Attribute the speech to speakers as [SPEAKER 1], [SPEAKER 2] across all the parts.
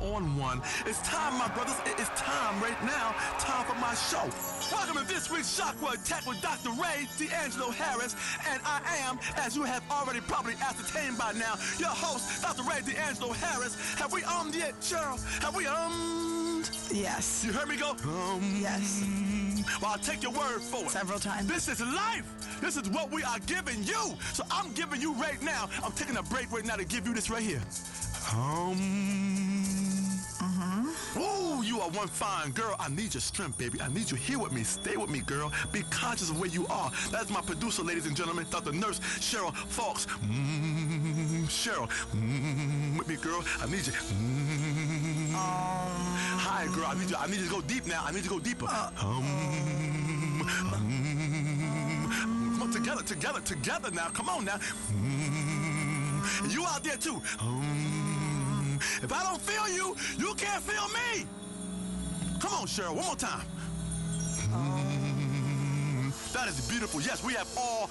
[SPEAKER 1] one-on-one. It's time, my brothers. It's time right now. Time for my show. Welcome to this week's Chakra Attack with Dr. Ray D'Angelo Harris. And I am, as you have already probably ascertained by now, your host, Dr. Ray D'Angelo Harris. Have we yet, Cheryl? Have we
[SPEAKER 2] Yes.
[SPEAKER 1] You heard me go?
[SPEAKER 2] Yes.
[SPEAKER 1] Well, I'll take your word for it.
[SPEAKER 2] Several times.
[SPEAKER 1] This is life. This is what we are giving you. So I'm giving you right now. I'm taking a break right now to give you this right here. Ooh, you are one fine girl. I need your strength, baby. I need you here with me. Stay with me, girl. Be conscious of where you are. That's my producer, ladies and gentlemen, Dr. Nurse Cheryl Fawkes. Cheryl, with me, girl. I need you. Hi, girl. I need you to go deep now. I need you to go deeper. Together now. Come on now. You out there too. If I don't feel you, you can't feel me. Come on, Cheryl, one more time. That is beautiful. Yes, we have all.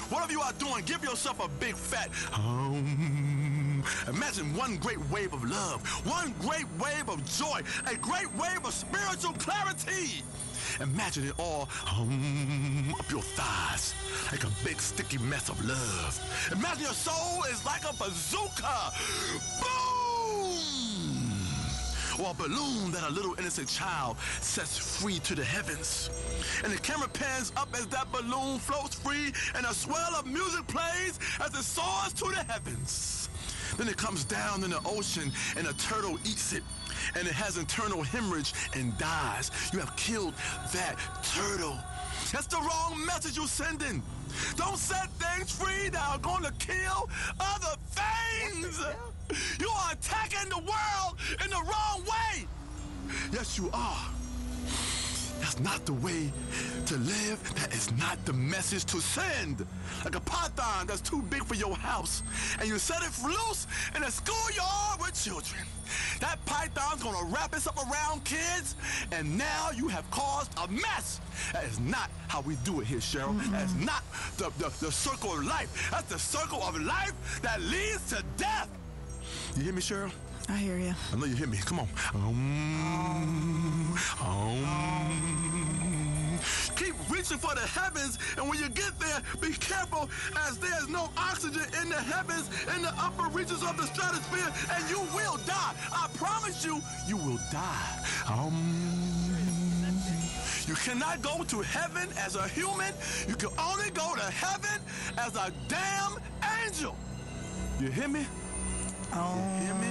[SPEAKER 1] Whatever you are doing, give yourself a big fat. Imagine one great wave of love, one great wave of joy, a great wave of spiritual clarity. Imagine it all up your thighs like a big sticky mess of love. Imagine your soul is like a bazooka. Boom! Or a balloon that a little innocent child sets free to the heavens. And the camera pans up as that balloon floats free and a swell of music plays as it soars to the heavens. Then it comes down in the ocean and a turtle eats it. And it has internal hemorrhage and dies. You have killed that turtle. That's the wrong message you're sending. Don't set things free that are going to kill other things. You are attacking the world in the wrong way. Yes, you are. That's not the way to live. That is not the message to send. Like a python that's too big for your house, and you set it loose in a schoolyard with children. That python's gonna wrap itself around kids, and now you have caused a mess. That is not how we do it here, Cheryl. That is not the circle of life. That's the circle of life that leads to death. You hear me, Cheryl?
[SPEAKER 2] I hear you.
[SPEAKER 1] I know you hear me. Come on. Keep reaching for the heavens, and when you get there, be careful, as there's no oxygen in the heavens, in the upper reaches of the stratosphere, and you will die. I promise you, you will die. You cannot go to heaven as a human. You can only go to heaven as a damn angel. You hear me? You hear me?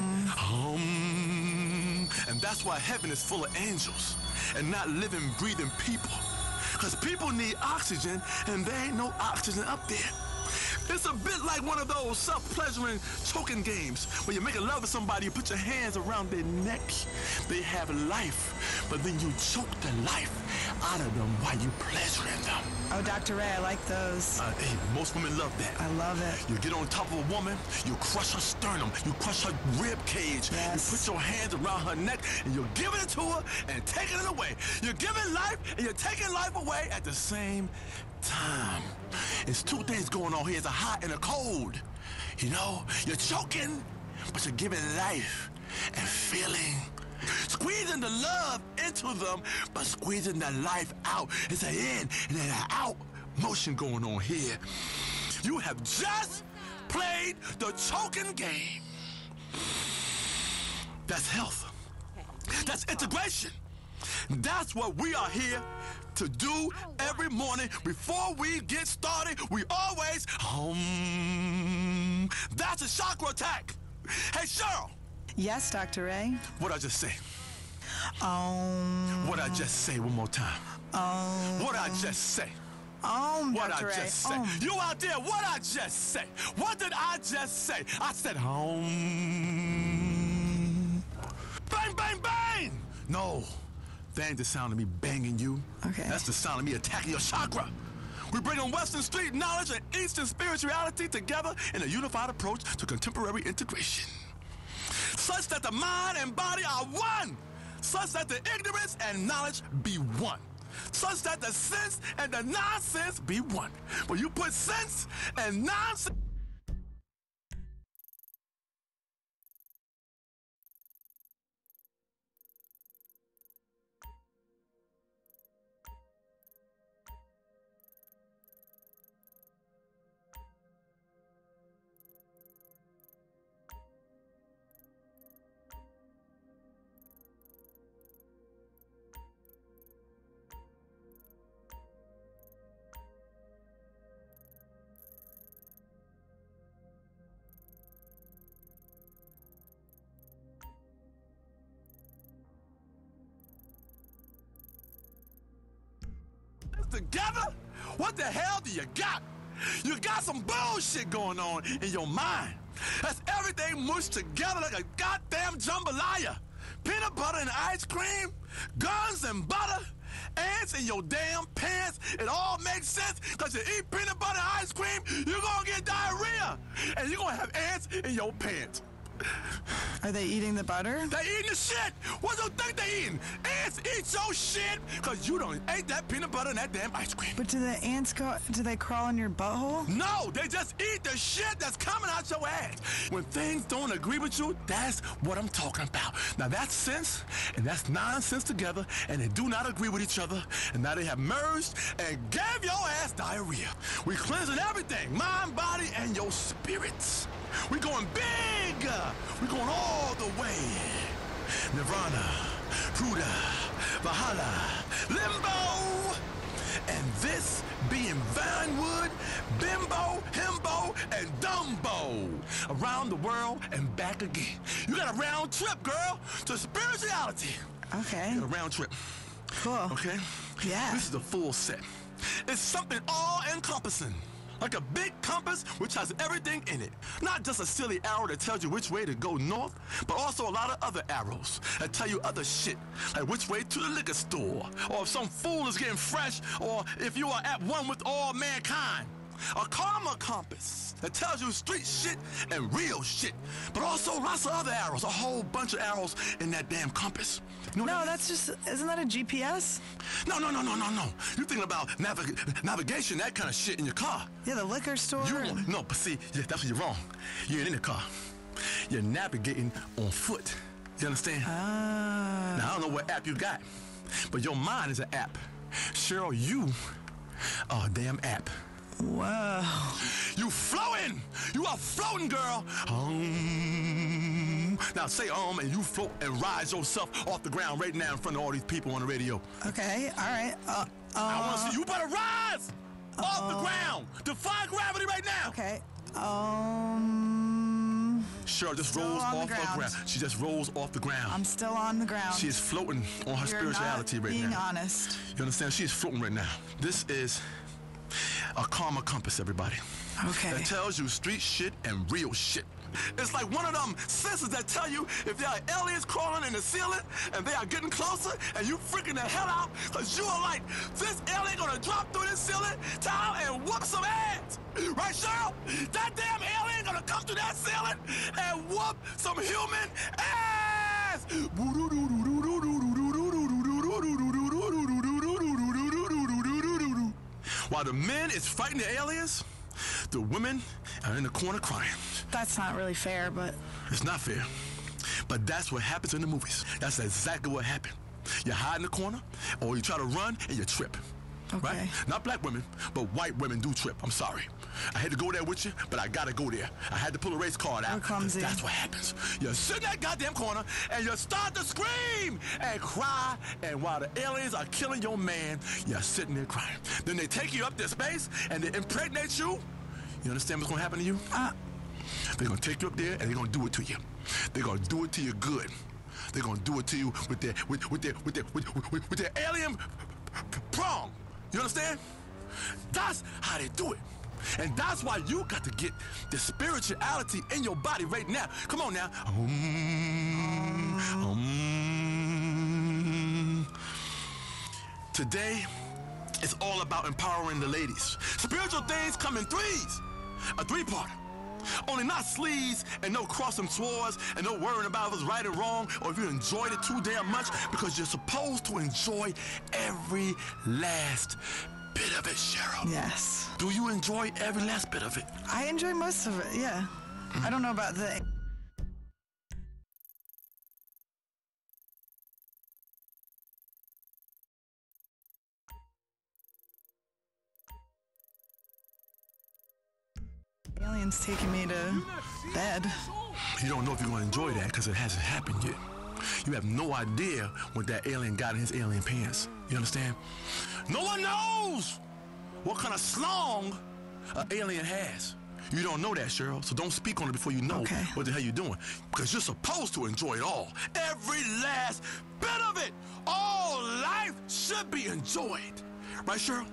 [SPEAKER 1] And that's why heaven is full of angels and not living, breathing people. Because people need oxygen, and there ain't no oxygen up there. It's a bit like one of those self-pleasuring choking games where you make love to somebody, you put your hands around their neck. They have life, but then you choke the life out of them while you pleasuring them.
[SPEAKER 2] Oh, Dr. Ray, I like those.
[SPEAKER 1] Hey, most women love that.
[SPEAKER 2] I love it.
[SPEAKER 1] You get on top of a woman, you crush her sternum, you crush her rib cage,
[SPEAKER 2] Yes.
[SPEAKER 1] you put your hands around her neck, and you're giving it to her and taking it away. You're giving life and you're taking life away at the same time. It's two things going on here. It's a hot and a cold. You know, you're choking, but you're giving life and feeling. Squeezing the love into them, but squeezing the life out. It's an in and an out motion going on here. You have just played the choking game. That's health. That's integration. That's what we are here to do every morning before we get started. We always That's a chakra attack. Hey, Cheryl.
[SPEAKER 2] Yes, Dr. Ray.
[SPEAKER 1] What'd I just say? What'd I just say? One more time. What'd I just say? What I
[SPEAKER 2] Dr. Ray.
[SPEAKER 1] just say? You out there, what I just say? What did I just say? I said Bang, bang, bang! No, that ain't the sound of me banging you.
[SPEAKER 2] Okay.
[SPEAKER 1] That's the sound of me attacking your chakra. We're bringing Western Street knowledge and Eastern spirituality together in a unified approach to contemporary integration, such that the mind and body are one, such that the ignorance and knowledge be one, such that the sense and the nonsense be one. When you put sense and nonsense together, what the hell do you got? You got some bullshit going on in your mind. That's everything mushed together like a goddamn jambalaya. Peanut butter and ice cream, guns and butter, ants in your damn pants. It all makes sense because you eat peanut butter and ice cream, you're gonna get diarrhea. And you're gonna have ants in your pants.
[SPEAKER 2] Are they eating the butter?
[SPEAKER 1] They eating the shit. What do you think they eating? Ants eat your shit because you don't ate that peanut butter and that damn ice cream.
[SPEAKER 2] But do the ants do they crawl in your butthole?
[SPEAKER 1] No, they just eat the shit that's coming out your ass. When things don't agree with you, that's what I'm talking about. Now that's sense and that's nonsense together, and they do not agree with each other, and now they have merged and gave your ass diarrhea. We cleansing everything, mind, body, and your spirits. We going big. We going all the way. Nirvana, Pruda, Valhalla, Limbo. And this being Vinewood, Bimbo, Himbo, and Dumbo. Around the world and back again. You got a round trip, girl, to spirituality.
[SPEAKER 2] Okay.
[SPEAKER 1] You got a round trip.
[SPEAKER 2] Cool.
[SPEAKER 1] Okay?
[SPEAKER 2] Yeah.
[SPEAKER 1] This is the full set. It's something all-encompassing. Like a big compass which has everything in it. Not just a silly arrow that tells you which way to go north, but also a lot of other arrows that tell you other shit, like which way to the liquor store, or if some fool is getting fresh, or if you are at one with all mankind. A karma compass that tells you street shit and real shit, but also lots of other arrows, a whole bunch of arrows in that damn compass. You know
[SPEAKER 2] No,
[SPEAKER 1] what
[SPEAKER 2] that's just, isn't that a GPS?
[SPEAKER 1] No. You're thinking about navigation, that kind of shit in your car.
[SPEAKER 2] Yeah, the liquor store.
[SPEAKER 1] No, but see, that's where you're wrong. You ain't in the car. You're navigating on foot. You understand? Now, I don't know what app you got, but your mind is an app. Cheryl, you are a damn app.
[SPEAKER 2] Whoa.
[SPEAKER 1] You floating! You are floating, girl! Now say and you float and rise yourself off the ground right now in front of all these people on the radio.
[SPEAKER 2] Okay, all right.
[SPEAKER 1] I want to see you better rise off the ground. Defy gravity right now.
[SPEAKER 2] Okay.
[SPEAKER 1] Cheryl just
[SPEAKER 2] Still
[SPEAKER 1] rolls
[SPEAKER 2] on the
[SPEAKER 1] off her ground. She just rolls off the ground.
[SPEAKER 2] I'm still on the ground.
[SPEAKER 1] She is floating on her spirituality right now.
[SPEAKER 2] Being honest.
[SPEAKER 1] You understand? She is floating right now. This is a karma compass, everybody.
[SPEAKER 2] Okay.
[SPEAKER 1] That tells you street shit and real shit. It's like one of them sensors that tell you if there are aliens crawling in the ceiling and they are getting closer and you freaking the hell out because you are like, this alien gonna drop through this ceiling tile and whoop some ass. Right, Cheryl? That damn alien gonna come through that ceiling and whoop some human ass. While the men is fighting the aliens, the women are in the corner crying.
[SPEAKER 2] That's not really fair, but...
[SPEAKER 1] It's not fair. But that's what happens in the movies. That's exactly what happened. You hide in the corner, or you try to run, and you trip.
[SPEAKER 2] Okay.
[SPEAKER 1] Right? Not black women, but white women do trip. I'm sorry. I had to go there with you, but I gotta go there. I had to pull a race card out.
[SPEAKER 2] Clumsy.
[SPEAKER 1] That's what happens. You sit in that goddamn corner, and you start to scream and cry, and while the aliens are killing your man, you're sitting there crying. Then they take you up to space, and they impregnate you. You understand what's gonna happen to you? They're gonna take you up there, and they're gonna do it to you. They're gonna do it to you good. They're gonna do it to you with their alien prong. You understand? That's how they do it. And that's why you got to get the spirituality in your body right now. Come on now. Today, it's all about empowering the ladies. Spiritual things come in threes. A three-parter. Only not sleaze and no crossing swords and no worrying about if it's right or wrong or if you enjoyed it too damn much, because you're supposed to enjoy every last bit of it, Cheryl.
[SPEAKER 2] Yes.
[SPEAKER 1] Do you enjoy every last bit of it?
[SPEAKER 2] I enjoy most of it, yeah. I don't know about the... aliens taking me to bed.
[SPEAKER 1] You don't know if you're going to enjoy that because it hasn't happened yet. You have no idea what that alien got in his alien pants. You understand? No one knows what kind of slong an alien has. You don't know that, Cheryl, so don't speak on it before you know what the hell you're doing. Because you're supposed to enjoy it all. Every last bit of it. All life should be enjoyed. Right, Cheryl?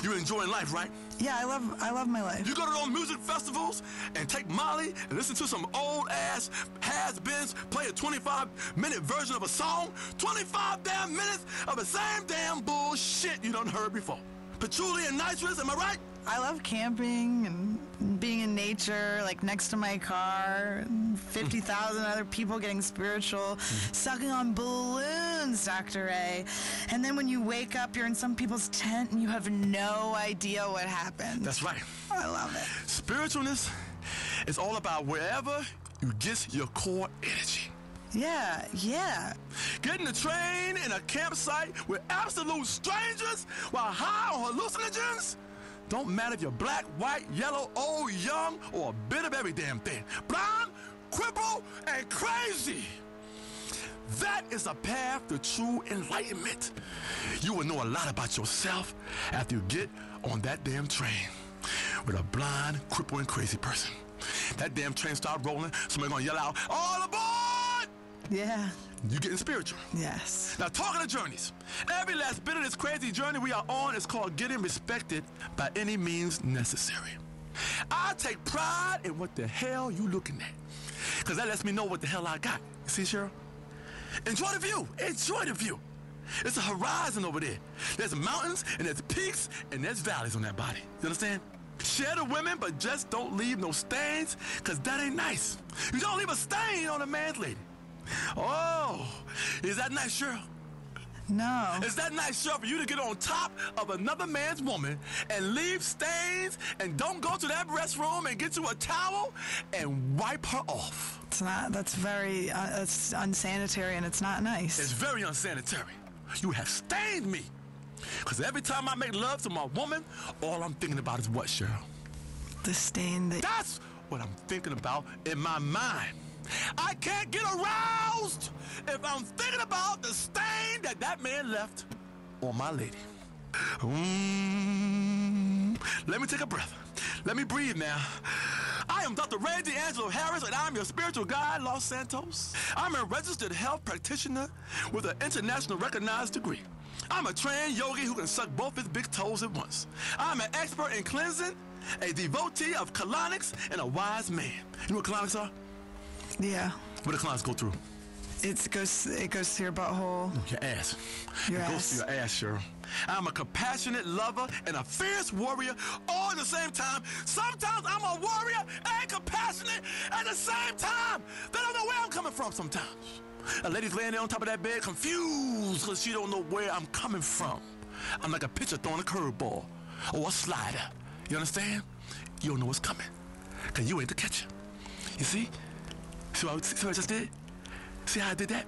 [SPEAKER 1] You're enjoying life, right?
[SPEAKER 2] Yeah, I love my life.
[SPEAKER 1] You go to those music festivals and take Molly and listen to some old-ass has-beens play a 25-minute version of a song, 25 damn minutes of the same damn bullshit you done heard before. Patchouli and nitrous, am I right?
[SPEAKER 2] I love camping and being in nature, like next to my car, and 50,000 other people getting spiritual, sucking on balloons, Dr. Ray. And then when you wake up, you're in some people's tent and you have no idea what happened.
[SPEAKER 1] That's right.
[SPEAKER 2] I love it.
[SPEAKER 1] Spiritualness is all about wherever you get your core energy.
[SPEAKER 2] Yeah.
[SPEAKER 1] Getting the train in a campsite with absolute strangers while high on hallucinogens? Don't matter if you're black, white, yellow, old, young, or a bit of every damn thing. Blind, crippled, and crazy. That is a path to true enlightenment. You will know a lot about yourself after you get on that damn train with a blind, crippled, and crazy person. That damn train start rolling, somebody gonna yell out, "All aboard!"
[SPEAKER 2] Yeah.
[SPEAKER 1] You getting spiritual.
[SPEAKER 2] Yes.
[SPEAKER 1] Now, talking of journeys, every last bit of this crazy journey we are on is called getting respected by any means necessary. I take pride in what the hell you looking at, because that lets me know what the hell I got. You see, Cheryl? Enjoy the view. Enjoy the view. It's a horizon over there. There's mountains, and there's peaks, and there's valleys on that body. You understand? Share the women, but just don't leave no stains, because that ain't nice. You don't leave a stain on a man's lady. Oh, is that nice, Cheryl?
[SPEAKER 2] No.
[SPEAKER 1] Is that nice, Cheryl, for you to get on top of another man's woman and leave stains and don't go to that restroom and get you a towel and wipe her off?
[SPEAKER 2] It's not. That's very it's unsanitary and it's not nice.
[SPEAKER 1] It's very unsanitary. You have stained me. Because every time I make love to my woman, all I'm thinking about is what, Cheryl?
[SPEAKER 2] The stain that...
[SPEAKER 1] That's what I'm thinking about in my mind. I can't get aroused if I'm thinking about the stain that man left on my lady. Let me take a breath. Let me breathe now. I am Dr. Ray D'Angelo Harris, and I'm your spiritual guide, Los Santos. I'm a registered health practitioner with an international recognized degree. I'm a trained yogi who can suck both his big toes at once. I'm an expert in cleansing, a devotee of colonics, and a wise man. You know what colonics are?
[SPEAKER 2] Yeah.
[SPEAKER 1] What do colonics go through?
[SPEAKER 2] It goes to your butthole.
[SPEAKER 1] Your ass.
[SPEAKER 2] Your
[SPEAKER 1] It goes
[SPEAKER 2] ass.
[SPEAKER 1] to your ass, Cheryl. I'm a compassionate lover and a fierce warrior all at the same time. Sometimes I'm a warrior and compassionate at the same time. They don't know where I'm coming from sometimes. A lady's laying there on top of that bed confused because she don't know where I'm coming from. I'm like a pitcher throwing a curveball or a slider. You understand? You don't know what's coming because you ain't the catcher. You see? See what I just did? See how I did that?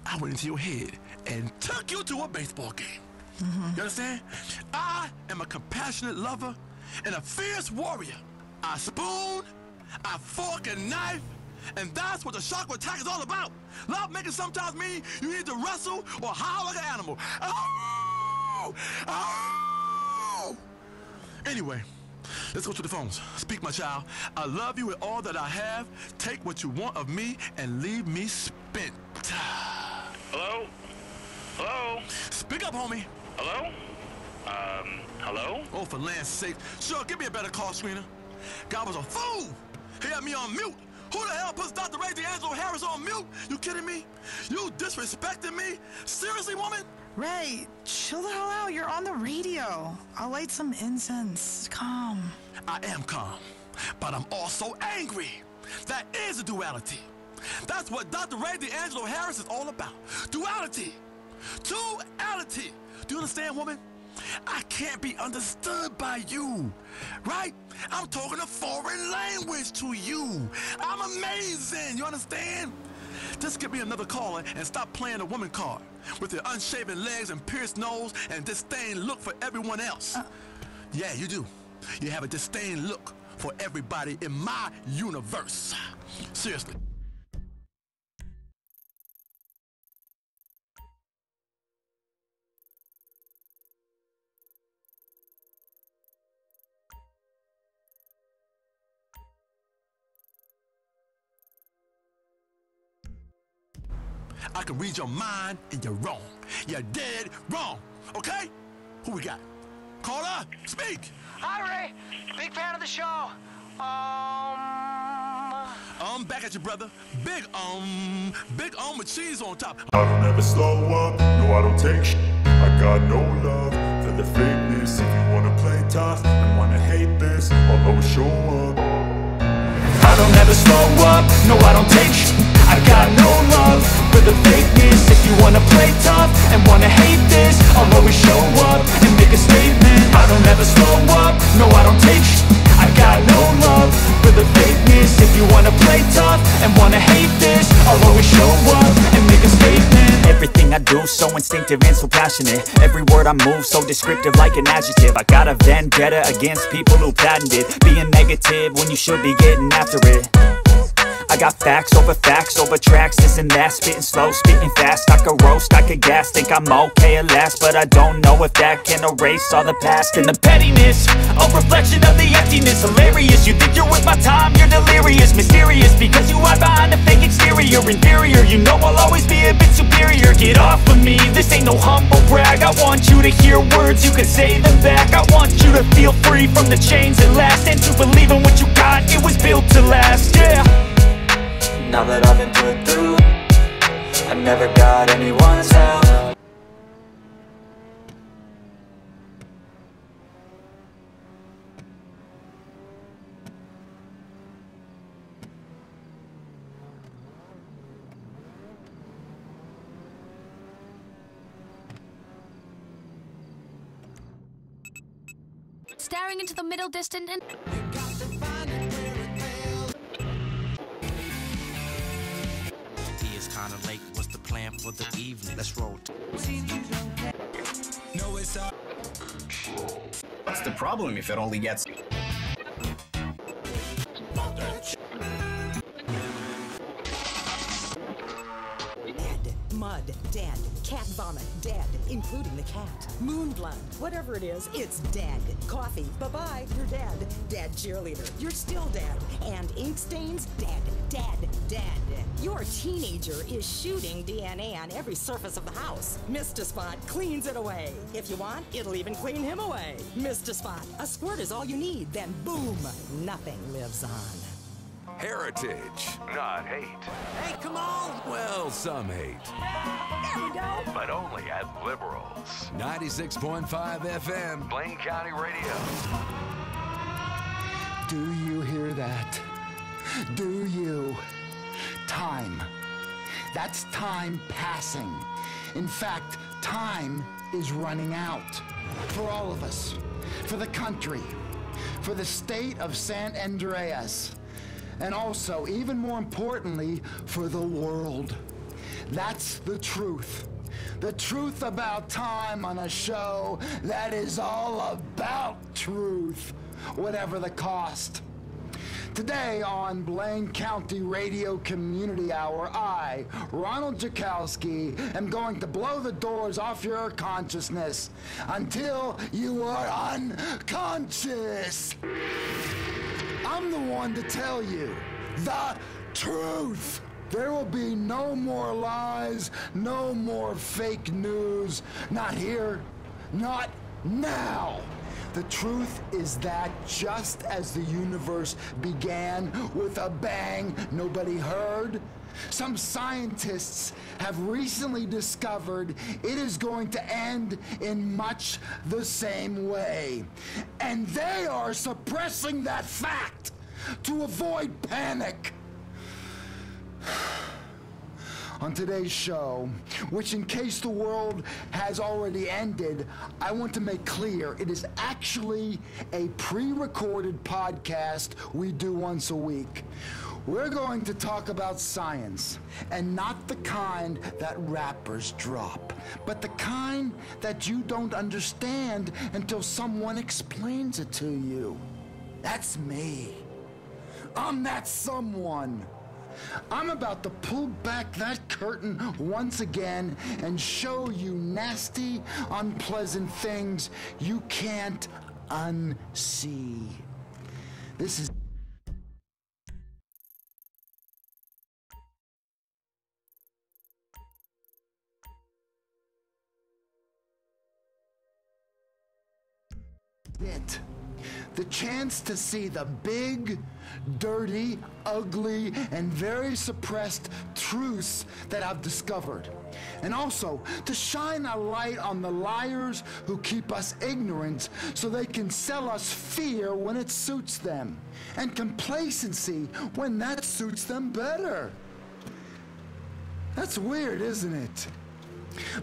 [SPEAKER 1] I went into your head and took you to a baseball game. You understand? I am a compassionate lover and a fierce warrior. I spoon, I fork and knife, and that's what the chakra attack is all about. Love making sometimes mean you need to wrestle or howl like an animal. Oh! Oh! Anyway, let's go to the phones. Speak, my child. I love you with all that I have. Take what you want of me and leave me spent.
[SPEAKER 3] Hello? Hello?
[SPEAKER 1] Speak up, homie.
[SPEAKER 3] Hello? Hello?
[SPEAKER 1] Oh, for land's sake. Sure, give me a better call screener. God was a fool. He had me on mute. Who the hell puts Dr. Ray D'Angelo Harris on mute? You kidding me? You disrespecting me? Seriously, woman?
[SPEAKER 2] Ray, chill the hell out. You're on the radio. I'll light some incense. Calm.
[SPEAKER 1] I am calm, but I'm also angry. That is a duality. That's what Dr. Ray D'Angelo Harris is all about. Duality. Duality. Do you understand, woman? I can't be understood by you, right? I'm talking a foreign language to you. I'm amazing, you understand? Just give me another caller and stop playing the woman card with your unshaven legs and pierced nose and disdain look for everyone else. Yeah, you do. You have a disdain look for everybody in my universe. Seriously. I can read your mind and you're wrong. You're dead wrong. Okay? Who we got? Caller, speak.
[SPEAKER 4] Hi, Ray. Big fan of the show.
[SPEAKER 1] Back at you, brother. Big with cheese on top.
[SPEAKER 5] I don't ever slow up, no I don't take sh**. I got no love for the fakeness. If you wanna play tough and wanna hate this, I'll always show up. I don't ever slow up, no I don't take sh**. I got no love for the fakeness. If you wanna play tough and wanna hate this, I'll always show up and make a statement. I don't ever slow up, no I don't take sh**. I got no love for the fakeness. If you wanna play tough and wanna hate this, I'll always show up and make a statement.
[SPEAKER 6] Everything I do so instinctive and so passionate. Every word I move so descriptive like an adjective. I got a vendetta against people who patented being negative when you should be getting after it. I got facts over tracks, this and that. Spitting slow, spitting fast, I could roast, I could gas. Think I'm okay at last, but I don't know if that can erase all the past. And the pettiness, a reflection of the emptiness. Hilarious, you think you're worth my time, you're delirious. Mysterious, because you hide behind a fake exterior. Inferior, you know I'll always be a bit superior. Get off of me, this ain't no humble brag. I want you to hear words, you can say them back. I want you to feel free from the chains that last, and to believe in what you got, it was built to last, yeah.
[SPEAKER 7] Now that I've been put through, I never got anyone's help.
[SPEAKER 8] Staring into the middle distant and
[SPEAKER 9] kinda late, what's the plan for the evening? Let's roll.
[SPEAKER 10] No, it's what's the problem if it only gets
[SPEAKER 11] mud, dead. Cat vomit, dead, including the cat. Moon blood, whatever it is, it's dead. Coffee, bye-bye, you're dead. Dead cheerleader, you're still dead. And ink stains, dead, dead, dead. Your teenager is shooting DNA on every surface of the house. Mr. Spot cleans it away. If you want, it'll even clean him away. Mr. Spot, a squirt is all you need, then boom, nothing lives on.
[SPEAKER 12] Heritage, not hate.
[SPEAKER 11] Hey, come on!
[SPEAKER 12] Well, some hate.
[SPEAKER 11] There we go!
[SPEAKER 12] But only at Liberals. 96.5 FM, Blaine County Radio.
[SPEAKER 13] Do you hear that? Do you? Time. That's time passing. In fact, time is running out. For all of us. For the country. For the state of San Andreas. And also, even more importantly, for the world. That's the truth. The truth about time on a show that is all about truth, whatever the cost. Today on Blaine County Radio Community Hour, I, Ronald Jakowski, am going to blow the doors off your consciousness until you are unconscious. I'm the one to tell you the truth. There will be no more lies, no more fake news. Not here, not now. The truth is that just as the universe began with a bang nobody heard, some scientists have recently discovered it is going to end in much the same way. And they are suppressing that fact to avoid panic. On today's show, which in case the world has already ended, I want to make clear it is actually a pre-recorded podcast we do once a week. We're going to talk about science, and not the kind that rappers drop, but the kind that you don't understand until someone explains it to you. That's me. I'm that someone. I'm about to pull back that curtain once again and show you nasty, unpleasant things you can't unsee. This is it. The chance to see the big, dirty, ugly, and very suppressed truths that I've discovered. And also, to shine a light on the liars who keep us ignorant so they can sell us fear when it suits them, and complacency when that suits them better. That's weird, isn't it?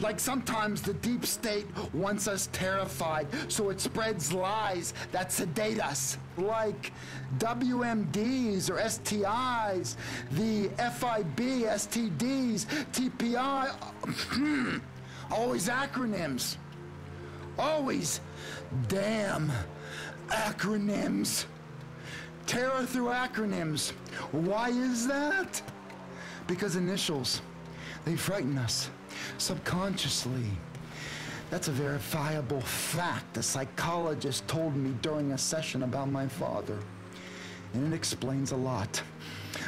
[SPEAKER 13] Like sometimes the deep state wants us terrified, so it spreads lies that sedate us. Like WMDs or STIs, the FIB, STDs, TPI, always acronyms. Always damn acronyms. Terror through acronyms. Why is that? Because initials, they frighten us. Subconsciously. That's a verifiable fact a psychologist told me during a session about my father. And it explains a lot.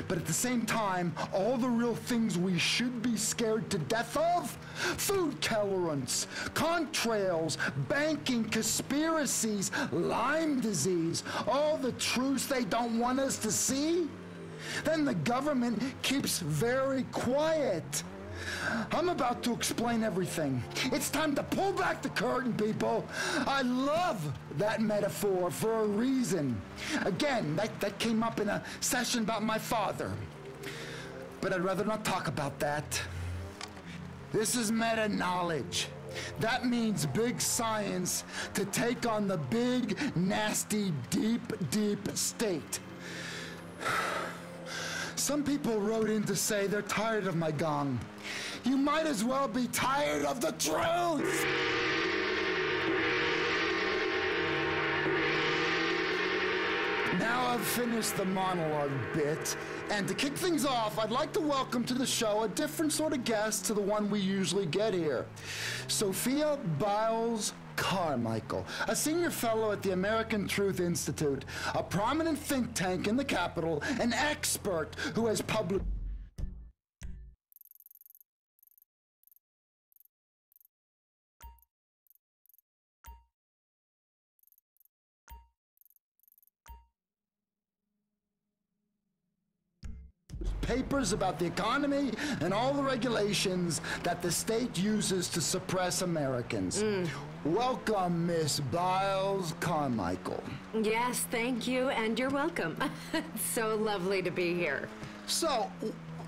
[SPEAKER 13] But at the same time, all the real things we should be scared to death of, food tolerance, contrails, banking conspiracies, Lyme disease, all the truths they don't want us to see, then the government keeps very quiet. I'm about to explain everything. It's time to pull back the curtain, people. I love that metaphor for a reason. Again, that came up in a session about my father. But I'd rather not talk about that. This is meta-knowledge. That means big science to take on the big, nasty, deep, deep state. Some people wrote in to say they're tired of my gong. You might as well be tired of the truth! Now I've finished the monologue bit, and to kick things off, I'd like to welcome to the show a different sort of guest to the one we usually get here. Sophia Biles Carmichael, a senior fellow at the American Truth Institute, a prominent think tank in the Capitol, an expert who has published papers about the economy and all the regulations that the state uses to suppress Americans. Welcome, Miss Biles Carmichael.
[SPEAKER 14] Yes, thank you, and you're welcome. It's so lovely to be here.
[SPEAKER 13] So,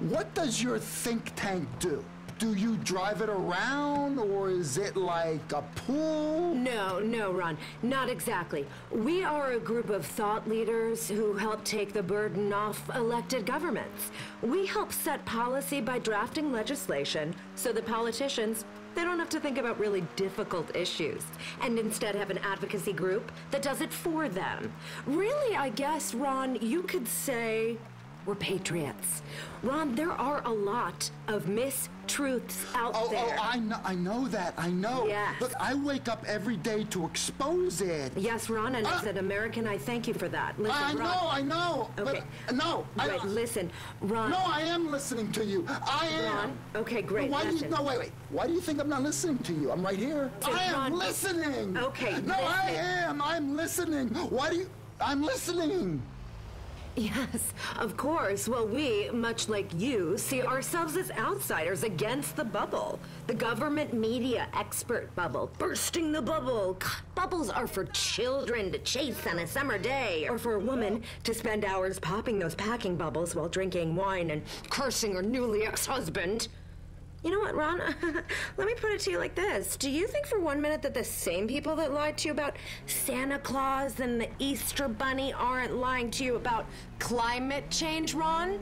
[SPEAKER 13] what does your think tank do? Do you drive it around, or is it like a pool?
[SPEAKER 14] No, Ron, not exactly. We are a group of thought leaders who help take the burden off elected governments. We help set policy by drafting legislation so the politicians, they don't have to think about really difficult issues, and instead have an advocacy group that does it for them. Really, I guess, Ron, you could say we're patriots. Ron, there are a lot of mistruths out there.
[SPEAKER 13] I know that, I know.
[SPEAKER 14] Yes.
[SPEAKER 13] Look, I wake up every day to expose it.
[SPEAKER 14] Yes, Ron, and as an American, I thank you for that. Listen,
[SPEAKER 13] I know.
[SPEAKER 14] Okay.
[SPEAKER 13] But, no.
[SPEAKER 14] Right, listen, Ron.
[SPEAKER 13] No, I am listening to you. I am.
[SPEAKER 14] Ron, okay, great.
[SPEAKER 13] Wait. Why do you think I'm not listening to you? I'm right here. I am listening.
[SPEAKER 14] Okay,
[SPEAKER 13] No,
[SPEAKER 14] listen.
[SPEAKER 13] I am. I'm listening. I'm listening.
[SPEAKER 14] Yes, of course. Well, we, much like you, see ourselves as outsiders against the bubble. The government media expert bubble. Bursting the bubble. Bubbles are for children to chase on a summer day, or for a woman to spend hours popping those packing bubbles while drinking wine and cursing her newly ex-husband. You know what, Ron? Let me put it to you like this. Do you think for 1 minute that the same people that lied to you about Santa Claus and the Easter Bunny aren't lying to you about climate change, Ron?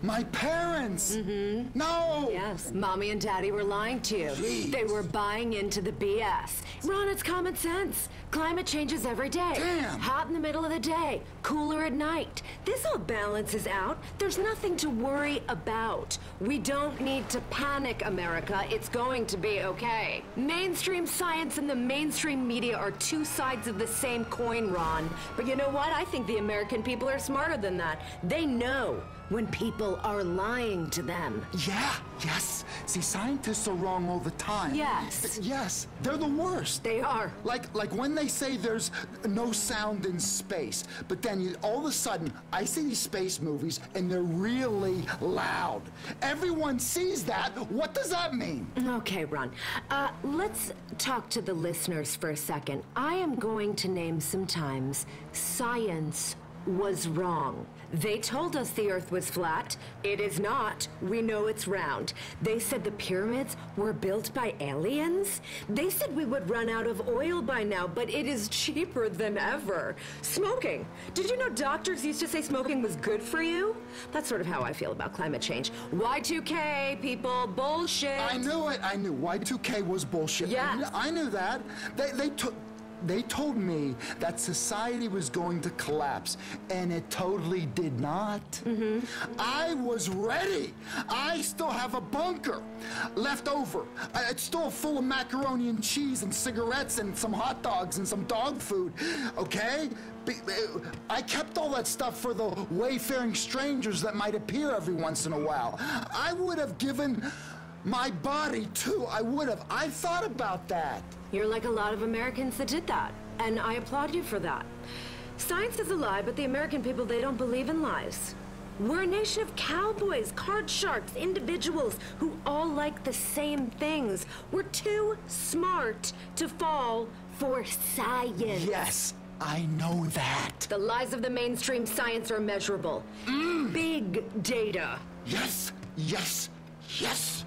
[SPEAKER 13] My parents!
[SPEAKER 14] Mm-hmm.
[SPEAKER 13] No!
[SPEAKER 14] Yes, Mommy and Daddy were lying to you.
[SPEAKER 13] Jeez.
[SPEAKER 14] They were buying into the BS. Ron, it's common sense. Climate changes every day.
[SPEAKER 13] Damn!
[SPEAKER 14] Hot in the middle of the day, cooler at night. This all balances out. There's nothing to worry about. We don't need to panic, America. It's going to be okay. Mainstream science and the mainstream media are two sides of the same coin, Ron. But you know what? I think the American people are smarter than that. They know when people people are lying to them.
[SPEAKER 13] Yeah, yes. See, scientists are wrong all the time.
[SPEAKER 14] Yes.
[SPEAKER 13] Yes, they're the worst.
[SPEAKER 14] They are.
[SPEAKER 13] Like when they say there's no sound in space, but then all of a sudden, I see these space movies and they're really loud. Everyone sees that. What does that mean?
[SPEAKER 14] Okay, Ron. Let's talk to the listeners for a second. I am going to name some times science was wrong. They told us the Earth was flat. It is not. We know it's round. They said the pyramids were built by aliens. They said we would run out of oil by now, but it is cheaper than ever. Smoking. Did you know doctors used to say smoking was good for you? That's sort of how I feel about climate change. Y2K, people, bullshit.
[SPEAKER 13] I knew it. I knew Y2K was bullshit.
[SPEAKER 14] Yes.
[SPEAKER 13] I knew that. They told me that society was going to collapse, and it totally did not. I was ready. I still have a bunker left over. It's still full of macaroni and cheese and cigarettes and some hot dogs and some dog food, okay? I kept all that stuff for the wayfaring strangers that might appear every once in a while. I would have given my body, too. I would have. I thought about that.
[SPEAKER 14] You're like a lot of Americans that did that, and I applaud you for that. Science is a lie, but the American people, they don't believe in lies. We're a nation of cowboys, card sharks, individuals who all like the same things. We're too smart to fall for science.
[SPEAKER 13] Yes, I know that.
[SPEAKER 14] The lies of the mainstream science are measurable. Big data.
[SPEAKER 13] Yes, yes, yes.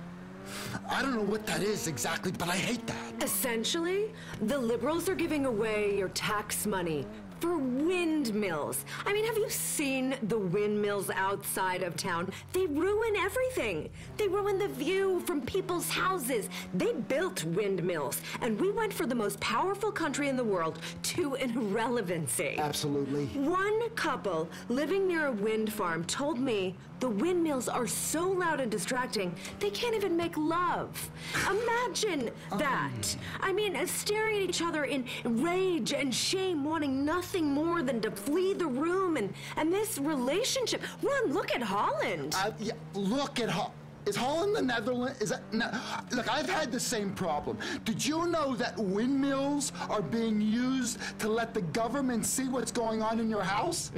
[SPEAKER 13] I don't know what that is exactly, but I hate that.
[SPEAKER 14] Essentially, the liberals are giving away your tax money for windmills. I mean, have you seen the windmills outside of town? They ruin everything. They ruin the view from people's houses. They built windmills, and we went for the most powerful country in the world to irrelevancy.
[SPEAKER 13] Absolutely.
[SPEAKER 14] One couple living near a wind farm told me the windmills are so loud and distracting, they can't even make love. Imagine that. I mean, staring at each other in rage and shame, wanting nothing more than to flee the room, and this relationship. Ron, look at Holland.
[SPEAKER 13] Yeah, look at Holland. Is Holland the Netherlands? Is that no? Look, I've had the same problem. Did you know that windmills are being used to let the government see what's going on in your house?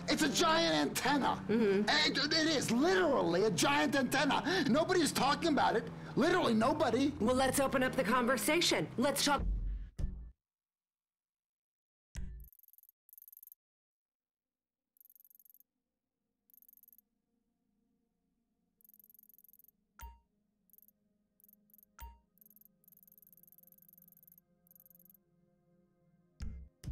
[SPEAKER 13] It's a giant antenna. It is literally a giant antenna. Nobody's talking about it. Literally nobody.
[SPEAKER 14] Well, let's open up the conversation. Let's talk.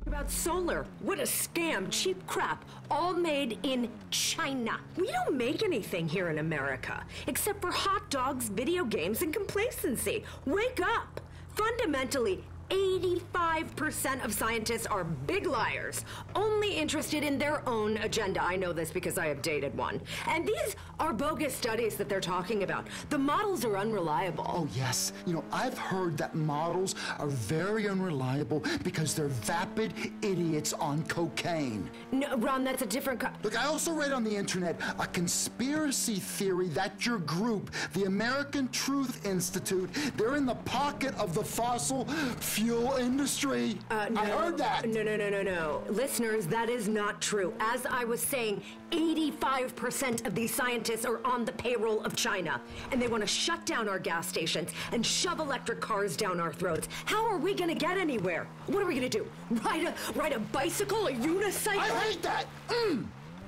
[SPEAKER 14] About solar. What a scam. Cheap crap. All made in China. We don't make anything here in America, except for hot dogs, video games, and complacency. Wake up! Fundamentally, 85% of scientists are big liars, only interested in their own agenda. I know this because I have dated one. And these are bogus studies that they're talking about. The models are unreliable.
[SPEAKER 13] Oh, yes. You know, I've heard that models are very unreliable because they're vapid idiots on cocaine.
[SPEAKER 14] No, Ron, that's a different
[SPEAKER 13] Look, I also read on the internet a conspiracy theory that your group, the American Truth Institute, they're in the pocket of the fossil fuel industry.
[SPEAKER 14] No,
[SPEAKER 13] I heard that.
[SPEAKER 14] No. Listeners, that is not true. As I was saying, 85% of these scientists are on the payroll of China, and they want to shut down our gas stations and shove electric cars down our throats. How are we going to get anywhere? What are we going to do? Ride a bicycle, a unicycle?
[SPEAKER 13] I hate that.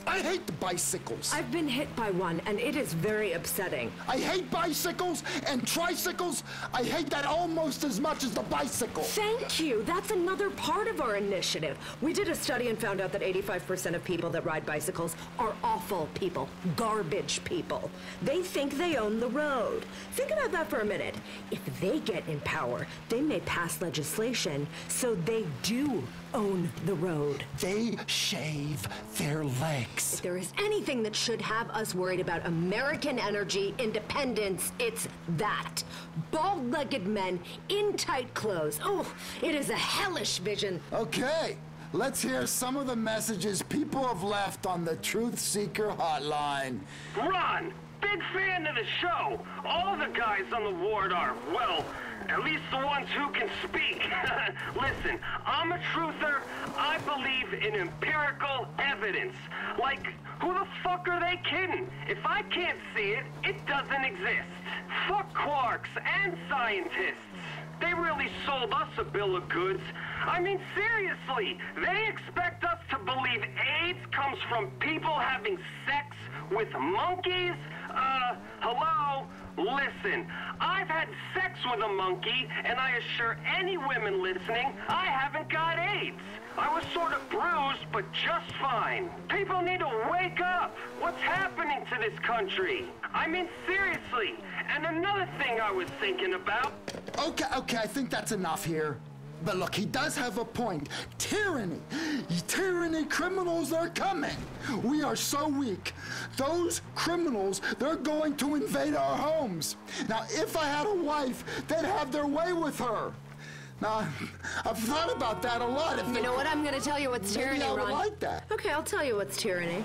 [SPEAKER 13] I hate the bicycles.
[SPEAKER 14] I've been hit by one, and it is very upsetting.
[SPEAKER 13] I hate bicycles and tricycles. I hate that almost as much as the bicycle.
[SPEAKER 14] Thank you. That's another part of our initiative. We did a study and found out that 85% of people that ride bicycles are awful people, garbage people. They think they own the road. Think about that for a minute. If they get in power, they may pass legislation so they do own the road.
[SPEAKER 13] They shave their legs.
[SPEAKER 14] If there is anything that should have us worried about American energy independence, it's that. Bald-legged men in tight clothes. Oh, it is a hellish vision.
[SPEAKER 13] Okay. let's hear some of the messages people have left on the Truth Seeker hotline.
[SPEAKER 15] Ron, big fan of the show. All the guys on the ward are, well, at least the ones who can speak. Listen, I'm a truther. I believe in empirical evidence. Like, who the fuck are they kidding? If I can't see it, it doesn't exist. Fuck quarks and scientists. They really sold us a bill of goods. I mean, seriously, they expect us to believe AIDS comes from people having sex with monkeys? Hello? Listen, I've had sex with a monkey, and I assure any women listening, I haven't got AIDS. I was sort of bruised, but just fine. People need to wake up. What's happening to this country? I mean, seriously. And another thing I was thinking about...
[SPEAKER 13] Okay, I think that's enough here. But look, he does have a point. Tyranny criminals are coming. We are so weak. Those criminals, they're going to invade our homes. Now, if I had a wife, they'd have their way with her. Now, I've thought about that a lot.
[SPEAKER 14] You know what? I'm going to tell you what's tyranny,
[SPEAKER 13] Ron. Maybe I would like that.
[SPEAKER 14] Okay, I'll tell you what's tyranny.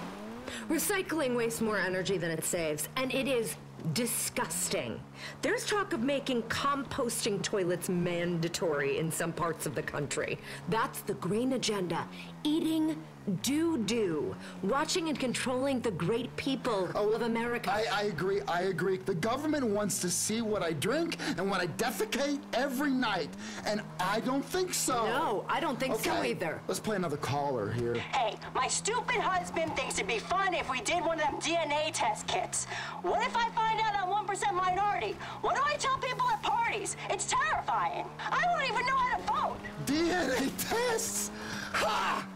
[SPEAKER 14] Recycling wastes more energy than it saves, and it is disgusting. There's talk of making composting toilets mandatory in some parts of the country. That's the green agenda. Eating doo-doo. Watching and controlling the great people of America.
[SPEAKER 13] I agree. The government wants to see what I drink and what I defecate every night. And I don't think so.
[SPEAKER 14] No, I don't think so either.
[SPEAKER 13] Let's play another caller here.
[SPEAKER 16] Hey, my stupid husband thinks it'd be fun if we did one of them DNA test kits. What if I find out I'm 1% minority? What do I tell people at parties? It's terrifying. I won't even know how to vote.
[SPEAKER 13] DNA tests? Ha!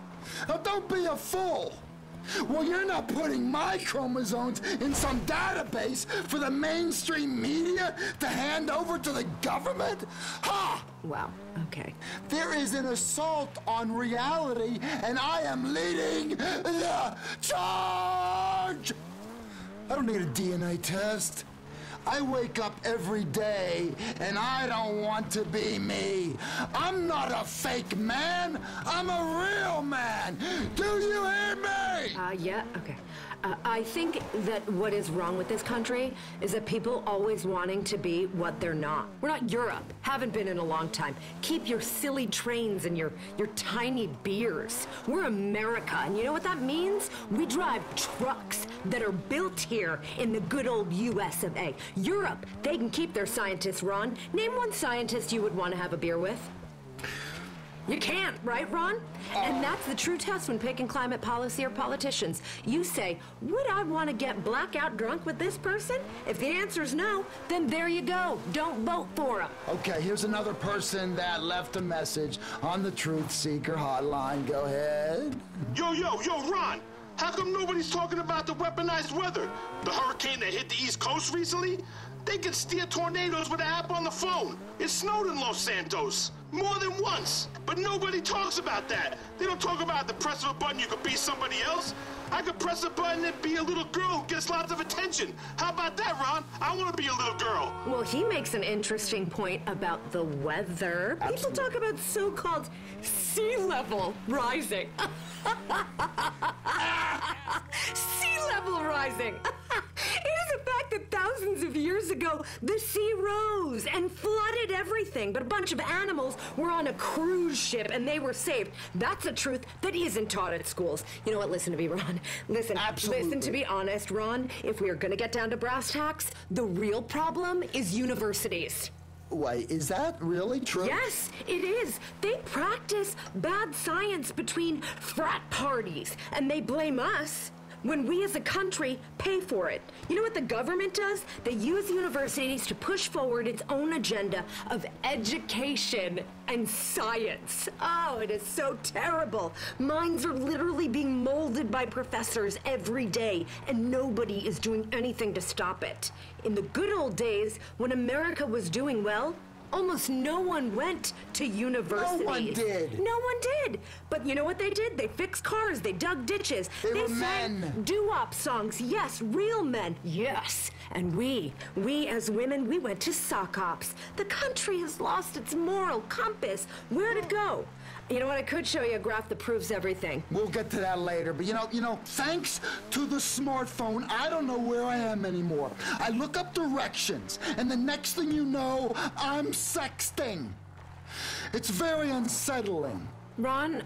[SPEAKER 13] Now, don't be a fool. Well, you're not putting my chromosomes in some database for the mainstream media to hand over to the government? Ha!
[SPEAKER 14] Wow, okay.
[SPEAKER 13] There is an assault on reality, and I am leading the charge! I don't need a DNA test. I wake up every day, and I don't want to be me. I'm not a fake man. I'm a real man. Do you hear me?
[SPEAKER 14] Yeah, okay. I think that what is wrong with this country is that people always wanting to be what they're not. We're not Europe. Haven't been in a long time. Keep your silly trains and your tiny beers. We're America, and you know what that means? We drive trucks that are built here in the good old US of A. Europe, they can keep their scientists, Ron. Name one scientist you would want to have a beer with. You can't, right, Ron? And that's the true test when picking climate policy or politicians. You say, would I want to get blackout drunk with this person? If the answer is no, then there you go. Don't vote for him.
[SPEAKER 13] Okay, here's another person that left a message on the Truth Seeker hotline. Go ahead.
[SPEAKER 1] Yo, Ron! How come nobody's talking about the weaponized weather? The hurricane that hit the East Coast recently? They can steer tornadoes with an app on the phone. It snowed in Los Santos more than once, but nobody talks about that. They don't talk about the press of a button you could be somebody else. I could press a button and be a little girl who gets lots of attention. How about that, Ron? I want to be a little girl.
[SPEAKER 14] Well, he makes an interesting point about the weather.
[SPEAKER 13] Absolutely.
[SPEAKER 14] People talk about so-called sea level rising. Sea level rising. It is a fact that thousands of years ago, the sea rose and flooded everything, but a bunch of animals were on a cruise ship and they were saved. That's a truth that isn't taught at schools. You know what? Listen to me, Ron. Listen.
[SPEAKER 13] Absolutely.
[SPEAKER 14] Listen, to be honest, Ron, if we are going to get down to brass tacks, the real problem is universities.
[SPEAKER 13] Wait, is that really true?
[SPEAKER 14] Yes, it is. They practice bad science between frat parties, and they blame us when we as a country pay for it. You know what the government does? They use universities to push forward its own agenda of education and science. Oh, it is so terrible. Minds are literally being molded by professors every day, and nobody is doing anything to stop it. In the good old days, when America was doing well, almost no one went to universities.
[SPEAKER 13] No one did.
[SPEAKER 14] No one did. But you know what they did? They fixed cars. They dug ditches.
[SPEAKER 13] They
[SPEAKER 14] sang
[SPEAKER 13] men.
[SPEAKER 14] doo-wop songs. Yes, real men. Yes. And we as women, we went to sock hops. The country has lost its moral compass. Where'd it go? You know what? I could show you a graph that proves everything.
[SPEAKER 13] We'll get to that later. But you know, thanks to the smartphone, I don't know where I am anymore. I look up directions, and the next thing you know, I'm sexting. It's very unsettling.
[SPEAKER 14] Ron,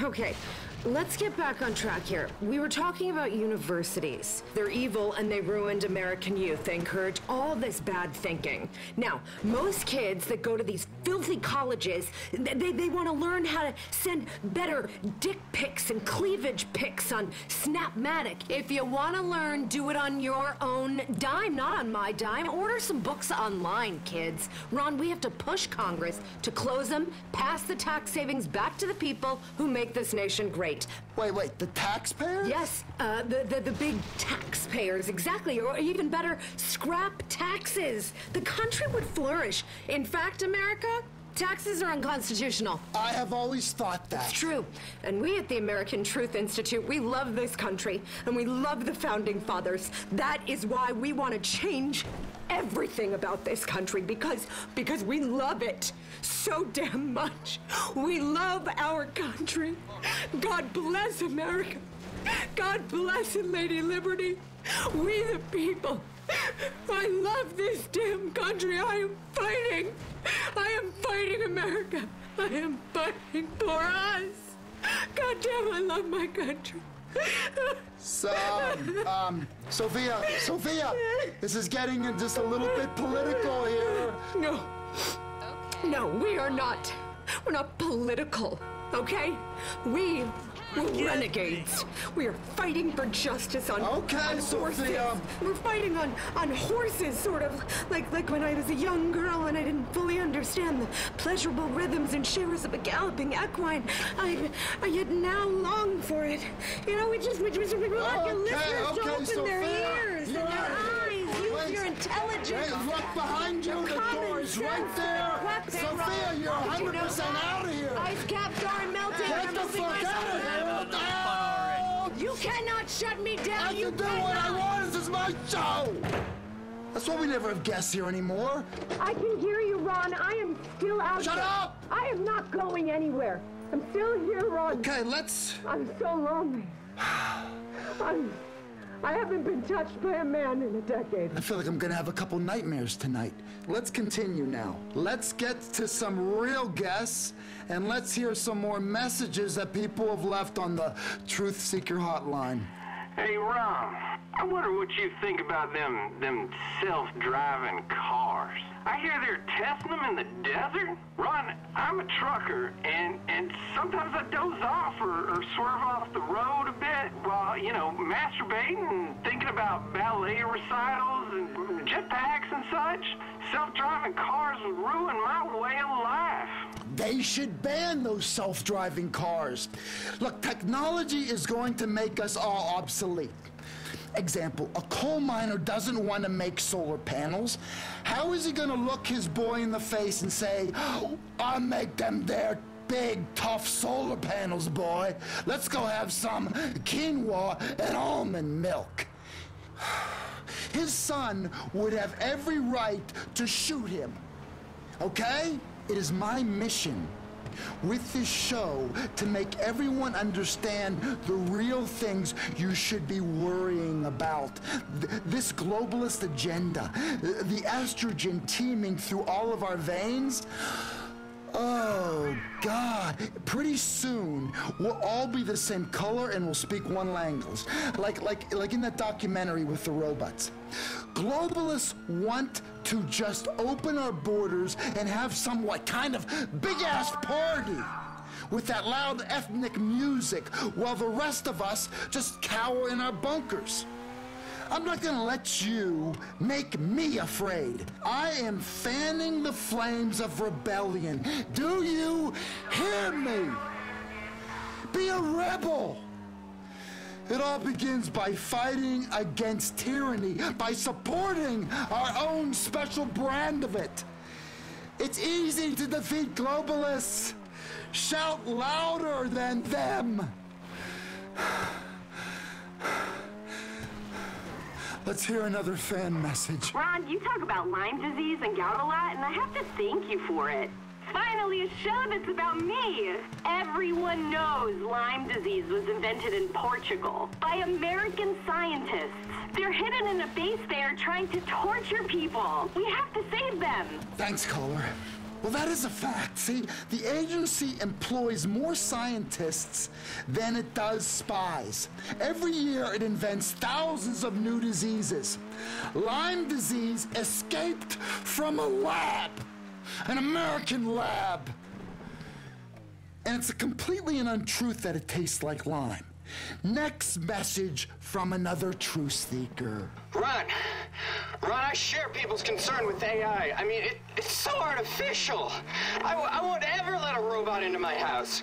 [SPEAKER 14] okay. Let's get back on track here. We were talking about universities. They're evil and they ruined American youth. They encourage all this bad thinking. Now, most kids that go to these filthy colleges, they want to learn how to send better dick pics and cleavage pics on Snapmatic. If you want to learn, do it on your own dime, not on my dime. Order some books online, kids. Ron, we have to push Congress to close them, pass the tax savings back to the people who make this nation great.
[SPEAKER 13] Wait, the taxpayers?
[SPEAKER 14] Yes, the big taxpayers, exactly. Or even better, scrap taxes. The country would flourish. In fact, America, taxes are unconstitutional.
[SPEAKER 13] I have always thought that.
[SPEAKER 14] It's true. And we at the American Truth Institute, we love this country, and we love the Founding Fathers. That is why we want to change everything about this country, because we love it so damn much. We love our country. God bless America. God bless it, Lady Liberty. We the people. I love this damn country. I am fighting. I am fighting America. I am fighting for us. God damn, I love my country.
[SPEAKER 13] Sophia, this is getting just a little bit political here.
[SPEAKER 14] No, we are not. We're not political, okay? We're renegades. We are fighting for justice on horses.
[SPEAKER 13] Sophia.
[SPEAKER 14] We're fighting on horses, sort of like when I was a young girl and I didn't fully understand the pleasurable rhythms and shivers of a galloping equine. I yet now long for it. You know, we want your listeners to open their ears and their eyes. Use your intelligence.
[SPEAKER 13] Hey, look behind you. The door is right there. Sophia, you're 100% out of here.
[SPEAKER 14] Ice caps are melting.
[SPEAKER 13] Get the fuck out of here.
[SPEAKER 14] You cannot shut me down.
[SPEAKER 13] I can do what I want. This is my show. That's why we never have guests here anymore.
[SPEAKER 14] I can hear you, Ron. I am still out
[SPEAKER 13] Shut
[SPEAKER 14] here.
[SPEAKER 13] up!
[SPEAKER 14] I am not going anywhere. I'm still here, Ron.
[SPEAKER 13] Okay, let's...
[SPEAKER 14] I'm so lonely. I haven't been touched by a man in a decade.
[SPEAKER 13] I feel like I'm gonna have a couple nightmares tonight. Let's continue now. Let's get to some real guests, and let's hear some more messages that people have left on the Truth Seeker hotline.
[SPEAKER 15] Hey, Ron, I wonder what you think about them self-driving cars. I hear they're testing them in the desert. Ron, I'm a trucker, and sometimes I doze off or swerve off the road a bit while, masturbating and thinking about ballet recitals and jetpacks and such. Self-driving cars would ruin my way of life.
[SPEAKER 13] They should ban those self-driving cars. Look, technology is going to make us all obsolete. Example, a coal miner doesn't want to make solar panels. How is he going to look his boy in the face and say, I'll make them their big, tough solar panels, boy. Let's go have some quinoa and almond milk. His son would have every right to shoot him. Okay? It is my mission with this show to make everyone understand the real things you should be worrying about. This globalist agenda, the estrogen teeming through all of our veins. Oh, God. Pretty soon, we'll all be the same color and we'll speak one language. Like in that documentary with the robots. Globalists want to just open our borders and have some, kind of big-ass party with that loud ethnic music while the rest of us just cower in our bunkers. I'm not gonna let you make me afraid. I am fanning the flames of rebellion. Do you hear me? Be a rebel. It all begins by fighting against tyranny, by supporting our own special brand of it. It's easy to defeat globalists. Shout louder than them. Let's hear another fan message.
[SPEAKER 17] Ron, you talk about Lyme disease and gout a lot, and I have to thank you for it. Finally, a show that's about me. Everyone knows Lyme disease was invented in Portugal by American scientists. They're hidden in a base there trying to torture people. We have to save them.
[SPEAKER 13] Thanks, caller. Well, that is a fact. See, the agency employs more scientists than it does spies. Every year it invents thousands of new diseases. Lyme disease escaped from a lab, an American lab. And it's a completely an untruth that it tastes like lime. Next message from another truth seeker.
[SPEAKER 4] Ron, I share people's concern with AI. I mean, it's so artificial. I won't ever let a robot into my house.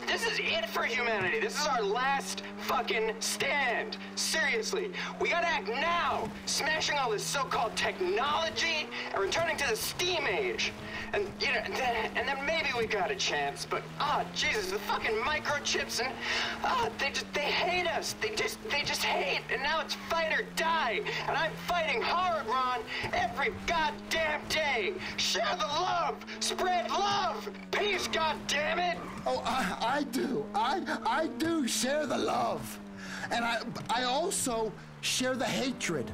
[SPEAKER 4] This is it for humanity. This is our last fucking stand. Seriously, we gotta act now. Smashing all this so-called technology and returning to the steam age. And, you know, and then maybe we got a chance, but, Jesus, the fucking microchips and, they hate us. They just hate, and now it's fight or die. And I'm fighting hard, Ron, every goddamn day. Share the love, spread love, peace, goddammit.
[SPEAKER 13] Oh, I do. I do share the love. And I also share the hatred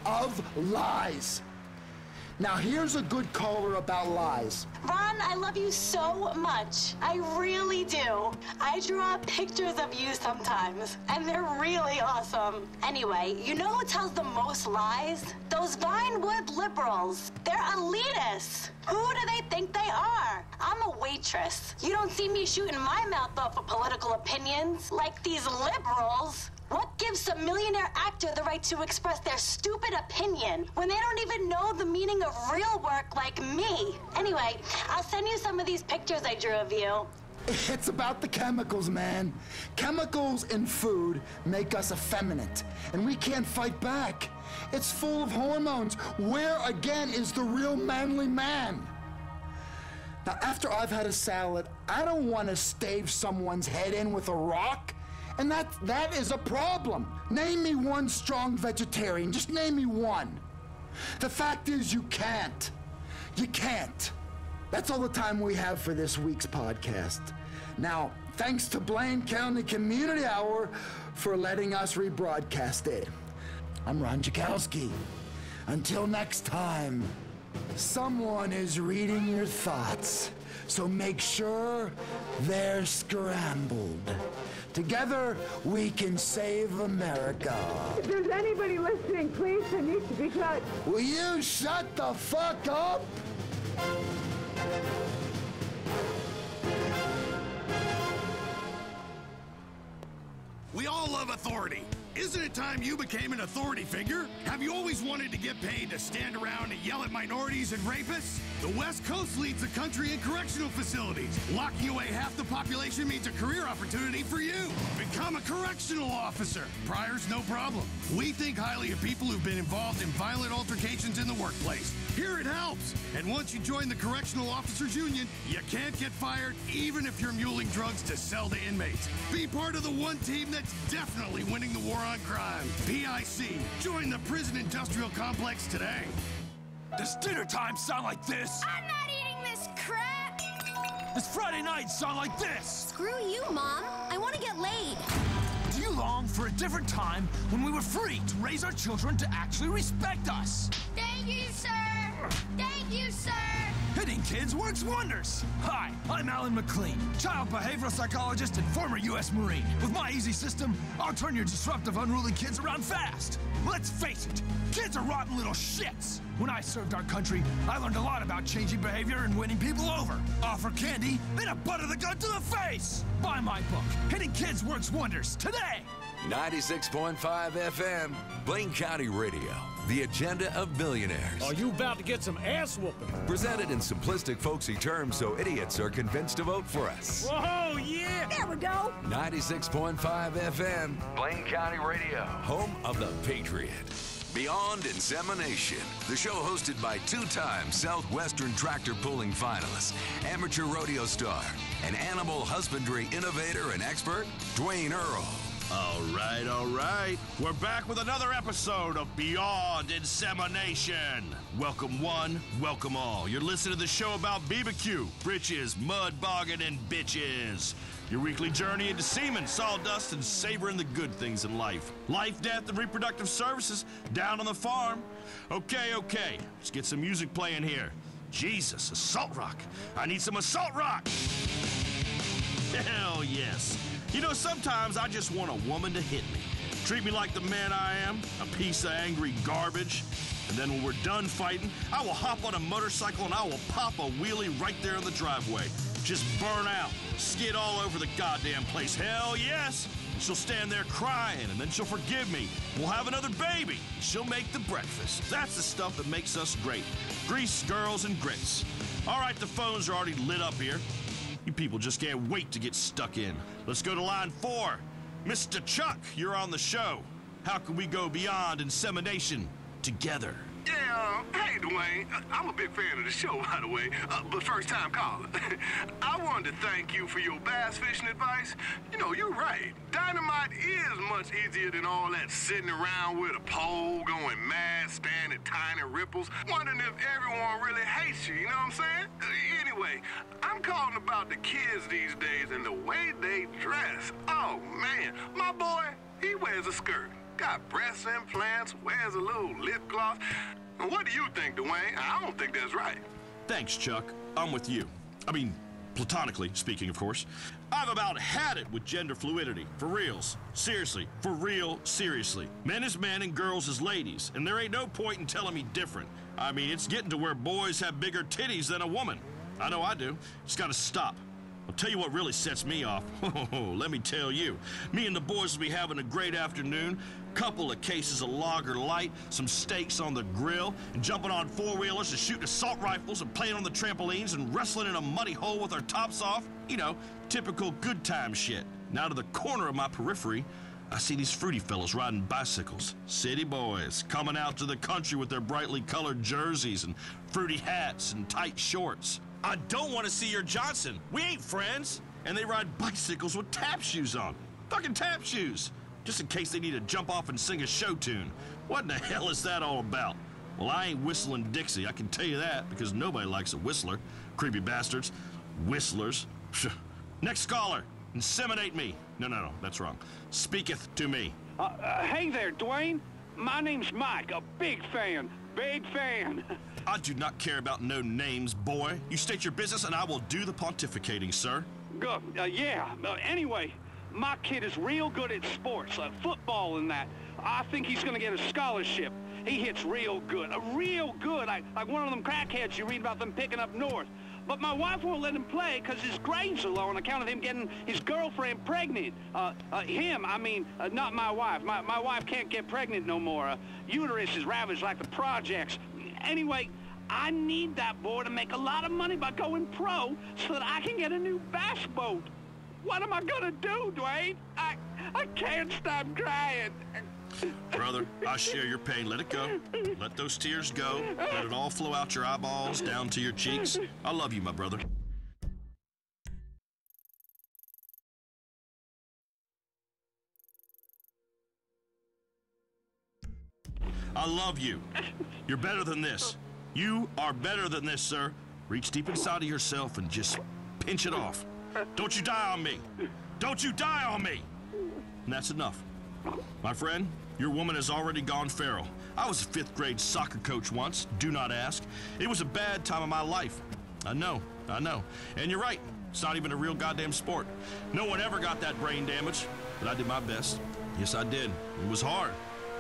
[SPEAKER 13] of lies. Now, here's a good caller about lies.
[SPEAKER 16] Ron, I love you so much. I really do. I draw pictures of you sometimes, and they're really awesome. Anyway, you know who tells the most lies? Those Vinewood liberals. They're elitists. Who do they think they are? I'm a waitress. You don't see me shooting my mouth off for political opinions like these liberals. What gives some millionaire actor the right to express their stupid opinion when they don't even know the meaning of real work like me? Anyway, I'll send you some of these pictures I drew of you.
[SPEAKER 13] It's about the chemicals, man. Chemicals in food make us effeminate, and we can't fight back. It's full of hormones. Where, again, is the real manly man? Now, after I've had a salad, I don't want to stave someone's head in with a rock. And that is a problem. Name me one strong vegetarian. Just name me one. The fact is, you can't. You can't. That's all the time we have for this week's podcast. Now, thanks to Blaine County Community Hour for letting us rebroadcast it. I'm Ron Jakowski. Until next time, someone is reading your thoughts, so make sure they're scrambled. Together, we can save America.
[SPEAKER 18] If there's anybody listening, please, it needs to be cut.
[SPEAKER 13] Will you shut the fuck up?
[SPEAKER 19] We all love authority. Isn't it time you became an authority figure? Have you always wanted to get paid to stand around and yell at minorities and rapists? The West Coast leads the country in correctional facilities. Locking away half the population means a career opportunity for you. Become a correctional officer. Priors, no problem. We think highly of people who've been involved in violent altercations in the workplace. Here it helps. And once you join the Correctional Officers Union, you can't get fired even if you're muling drugs to sell to inmates. Be part of the one team that's definitely winning the war on crime. PIC. Join the prison industrial complex today.
[SPEAKER 20] Does dinner time sound like this?
[SPEAKER 8] I'm not eating this crap!
[SPEAKER 20] Does Friday night sound like this?
[SPEAKER 8] Screw you, Mom. I want to get laid.
[SPEAKER 20] Do you long for a different time when we were free to raise our children to actually respect us?
[SPEAKER 8] Thank you, sir! Thank you, sir!
[SPEAKER 20] Hitting kids works wonders. Hi, I'm Alan McLean, child behavioral psychologist and former U.S. Marine. With my easy system, I'll turn your disruptive, unruly kids around fast. Let's face it, kids are rotten little shits. When I served our country, I learned a lot about changing behavior and winning people over. Offer candy, then a butt of the gun to the face. Buy my book, Hitting Kids Works Wonders, today.
[SPEAKER 12] 96.5 FM, Blaine County Radio. The agenda of billionaires.
[SPEAKER 21] Are you about to get some ass whooping?
[SPEAKER 12] Presented in simplistic, folksy terms so idiots are convinced to vote for us.
[SPEAKER 21] Whoa, yeah!
[SPEAKER 14] There we go.
[SPEAKER 12] 96.5 FM, Blaine County Radio. Home of the Patriot. Beyond Insemination, the show hosted by two-time Southwestern tractor pulling finalist, amateur rodeo star, and animal husbandry innovator and expert, Dwayne Earl.
[SPEAKER 3] All right. We're back with another episode of Beyond Insemination. Welcome one, welcome all. You're listening to the show about BBQ, britches, mud bogging, and bitches. Your weekly journey into semen, sawdust, and savoring the good things in life. Life, death, and reproductive services down on the farm. Okay. Let's get some music playing here. Jesus, assault rock. I need some assault rock. Hell yes. You know, sometimes I just want a woman to hit me. Treat me like the man I am, a piece of angry garbage. And then when we're done fighting, I will hop on a motorcycle and I will pop a wheelie right there in the driveway. Just burn out, skid all over the goddamn place. Hell yes! She'll stand there crying, and then she'll forgive me. We'll have another baby. She'll make the breakfast. That's the stuff that makes us great. Grease, girls, and grits. All right, the phones are already lit up here. You people just can't wait to get stuck in. Let's go to line 4. Mr. Chuck, you're on the show. How can we go beyond insemination together?
[SPEAKER 22] Yeah, hey, Dwayne. I'm a big fan of the show, by the way, but first-time caller. I wanted to thank you for your bass fishing advice. You know, you're right. Dynamite is much easier than all that sitting around with a pole, going mad, staring at tiny ripples, wondering if everyone really hates you, you know what I'm saying? Anyway, I'm calling about the kids these days and the way they dress. Oh, man, my boy, he wears a skirt. Got breast implants, wears a little lip gloss. What do you think, Dwayne? I don't think that's right.
[SPEAKER 3] Thanks, Chuck. I'm with you. I mean, platonically speaking, of course. I've about had it with gender fluidity. For reals. Seriously. For real, seriously. Men is men and girls is ladies. And there ain't no point in telling me different. I mean, it's getting to where boys have bigger titties than a woman. I know I do. It's gotta stop. I'll tell you what really sets me off. Let me tell you. Me and the boys will be having a great afternoon. Couple of cases of Lager Light, some steaks on the grill, and jumping on four-wheelers and shooting assault rifles and playing on the trampolines and wrestling in a muddy hole with our tops off. You know, typical good time shit. Now to the corner of my periphery, I see these fruity fellas riding bicycles. City boys coming out to the country with their brightly colored jerseys and fruity hats and tight shorts. I don't want to see your Johnson. We ain't friends. And they ride bicycles with tap shoes on. Fucking tap shoes. Just in case they need to jump off and sing a show tune. What in the hell is that all about? Well, I ain't whistling Dixie, I can tell you that, because nobody likes a whistler. Creepy bastards. Whistlers. Next caller. Inseminate me. No, that's wrong. Speaketh to me.
[SPEAKER 23] Hey there, Dwayne. My name's Mike, a big fan. Big fan.
[SPEAKER 3] I do not care about no names, boy. You state your business and I will do the pontificating, sir.
[SPEAKER 23] Good. Anyway, my kid is real good at sports, like football and that. I think he's going to get a scholarship. He hits real good, real good. Like one of them crackheads you read about them picking up north. But my wife won't let him play because his grades are low on account of him getting his girlfriend pregnant. Not my wife. My wife can't get pregnant no more. Uterus is ravaged like the projects. Anyway, I need that boy to make a lot of money by going pro so that I can get a new bass boat. What am I gonna do, Dwayne? I can't stop crying.
[SPEAKER 3] Brother, I share your pain. Let it go. Let those tears go. Let it all flow out your eyeballs, down to your cheeks. I love you, my brother. I love you. You're better than this. You are better than this, sir. Reach deep inside of yourself and just pinch it off. Don't you die on me. Don't you die on me. And that's enough. My friend, your woman has already gone feral. I was a 5th grade soccer coach once. Do not ask. It was a bad time of my life. I know. And you're right. It's not even a real goddamn sport. No one ever got that brain damage, but I did my best. Yes, I did. It was hard,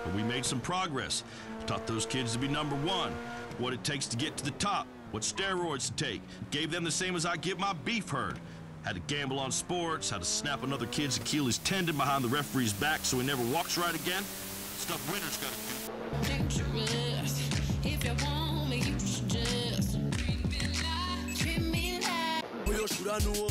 [SPEAKER 3] but we made some progress. Taught those kids to be number one, what it takes to get to the top, what steroids to take. Gave them the same as I give my beef herd. Had to gamble on sports, how to snap another kid's Achilles tendon behind the referee's back so he never walks right again. Stuff winners gotta do. Dangerous. If you want me, you should just treat me like.
[SPEAKER 12] Oh, should I know?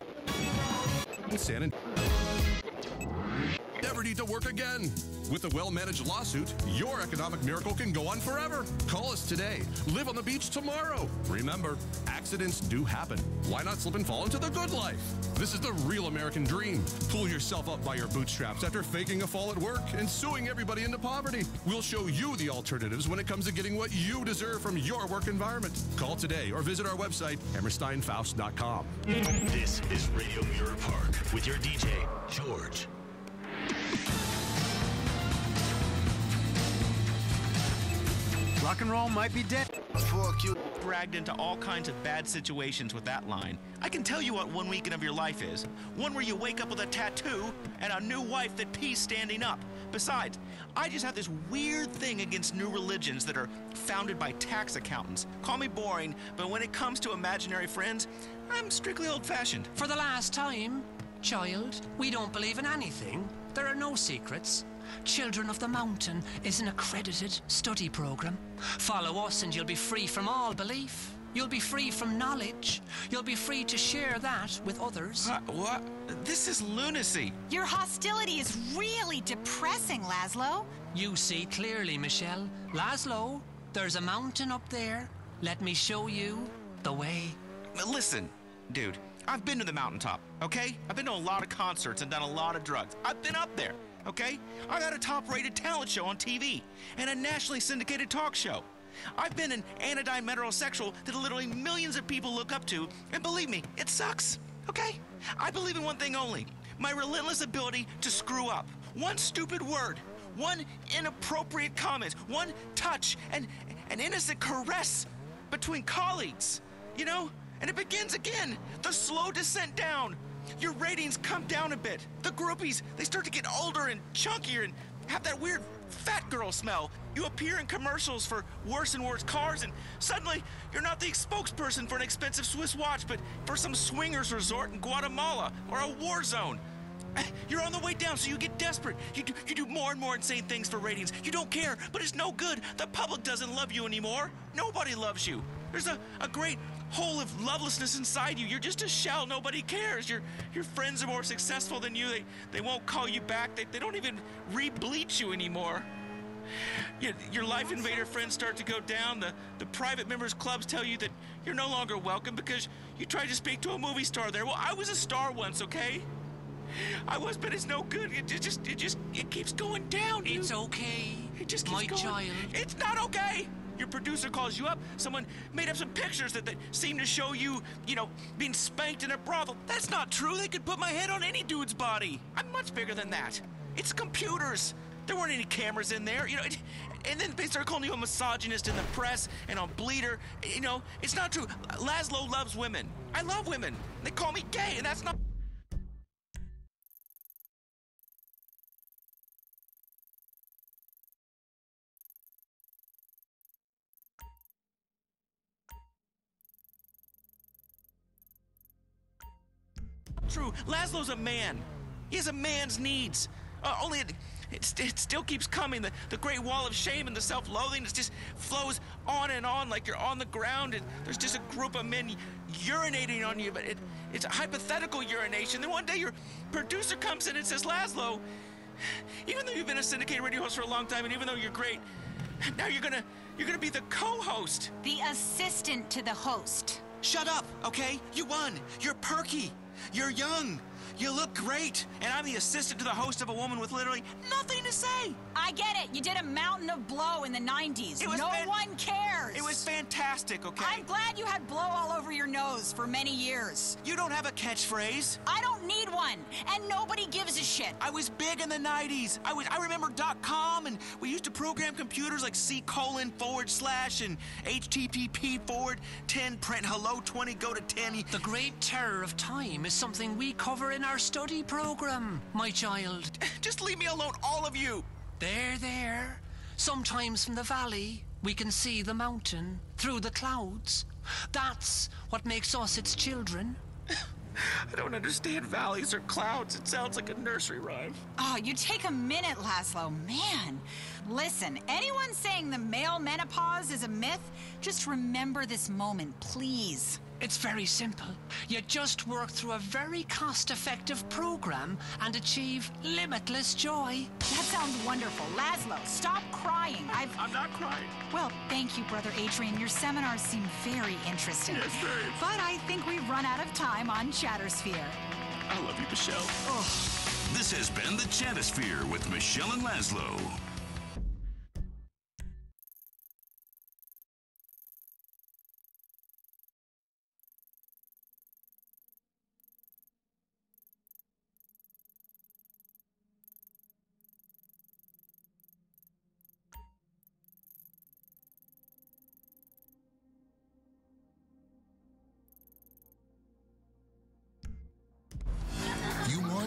[SPEAKER 12] Never need to work again.
[SPEAKER 2] With a well-managed lawsuit, your economic miracle can go on forever. Call us today. Live on the beach tomorrow. Remember, accidents do happen. Why not slip and fall into the good life? This is the real American dream. Pull yourself up by your bootstraps after faking a fall at work and suing everybody into poverty. We'll show you the alternatives when it comes to getting what you deserve from your work environment. Call today or visit our website, HammersteinFaust.com.
[SPEAKER 5] This is Radio Mirror Park with your DJ, George.
[SPEAKER 6] Rock and roll might be dead.
[SPEAKER 24] Fuck you. Dragged into all kinds of bad situations with that line. I can tell you what one weekend of your life is. One where you wake up with a tattoo and a new wife that pees standing up. Besides, I just have this weird thing against new religions that are founded by tax accountants. Call me boring, but when it comes to imaginary friends, I'm strictly old-fashioned.
[SPEAKER 25] For the last time, child, we don't believe in anything. There are no secrets. Children of the Mountain is an accredited study program. Follow us and you'll be free from all belief. You'll be free from knowledge. You'll be free to share that with others.
[SPEAKER 24] What? This is lunacy.
[SPEAKER 26] Your hostility is really depressing, Laszlo.
[SPEAKER 25] You see clearly, Michelle. Laszlo, there's a mountain up there. Let me show you the way.
[SPEAKER 24] Listen, dude, I've been to the mountaintop, okay? I've been to a lot of concerts and done a lot of drugs. I've been up there. Okay? I got a top-rated talent show on TV and a nationally syndicated talk show. I've been an anodyne metrosexual that literally millions of people look up to, and believe me, it sucks. Okay? I believe in one thing only, my relentless ability to screw up. One stupid word, one inappropriate comment, one touch, an innocent caress between colleagues, you know? And it begins again, the slow descent down. Your ratings come down a bit. The groupies, they start to get older and chunkier and have that weird fat girl smell. You appear in commercials for worse and worse cars, and suddenly you're not the spokesperson for an expensive Swiss watch, but for some swingers resort in Guatemala or a war zone. You're on the way down, so you get desperate. You do more and more insane things for ratings. You don't care, but it's no good. The public doesn't love you anymore. Nobody loves you. There's a great hole of lovelessness inside you. You're just a shell. Nobody cares. Your friends are more successful than you. They won't call you back. They don't even re-bleach you anymore. Your Life Invader friends start to go down. The private members clubs tell you that you're no longer welcome because you tried to speak to a movie star there. Well, I was a star once, okay? I was, but it's no good. It keeps going down.
[SPEAKER 25] It's okay.
[SPEAKER 24] It just keeps going.
[SPEAKER 25] My child.
[SPEAKER 24] It's not okay. Your producer calls you up. Someone made up some pictures that seem to show you, being spanked in a brothel. That's not true. They could put my head on any dude's body. I'm much bigger than that. It's computers. There weren't any cameras in there, and then they start calling you a misogynist in the press and on Bleeder. It's not true. Laszlo loves women. I love women. They call me gay, and that's not... true. Laszlo's a man. He has a man's needs. Only it still keeps coming. The great wall of shame and the self-loathing just flows on and on like you're on the ground and there's just a group of men urinating on you, but it's a hypothetical urination. Then one day your producer comes in and says, Laszlo, even though you've been a syndicated radio host for a long time and even though you're great, now you're gonna be the co-host.
[SPEAKER 26] The assistant to the host.
[SPEAKER 24] Shut up, okay? You won. You're perky. You're young. You look great. And I'm the assistant to the host of a woman with literally nothing to say.
[SPEAKER 26] I get it. You did a mountain of blow in the 90s. No one cares.
[SPEAKER 24] It was fantastic, okay?
[SPEAKER 26] I'm glad you had blow all over your nose for many years.
[SPEAKER 24] You don't have a catchphrase.
[SPEAKER 26] I don't need one. And nobody gives a shit.
[SPEAKER 24] I was big in the 90s. I remember .com, and we used to program computers like C:// and HTTP 10 print hello 20 go to 10.
[SPEAKER 25] The Great Terror of Time is something we cover in our study program, my child.
[SPEAKER 24] Just leave me alone, all of you.
[SPEAKER 25] There. Sometimes from the valley, we can see the mountain through the clouds. That's what makes us its children.
[SPEAKER 24] I don't understand valleys or clouds. It sounds like a nursery rhyme.
[SPEAKER 26] Oh, you take a minute, Laszlo. Man, listen, anyone saying the male menopause is a myth, just remember this moment, please.
[SPEAKER 25] It's very simple. You just work through a very cost-effective program and achieve limitless joy.
[SPEAKER 26] That's sounds wonderful. Laszlo, stop crying.
[SPEAKER 3] I'm not crying.
[SPEAKER 26] Well, thank you, Brother Adrian. Your seminars seem very interesting.
[SPEAKER 3] Yes, very.
[SPEAKER 26] But I think we've run out of time on Chattersphere.
[SPEAKER 3] I love you, Michelle.
[SPEAKER 26] Oh.
[SPEAKER 5] This has been the Chattersphere with Michelle and Laszlo.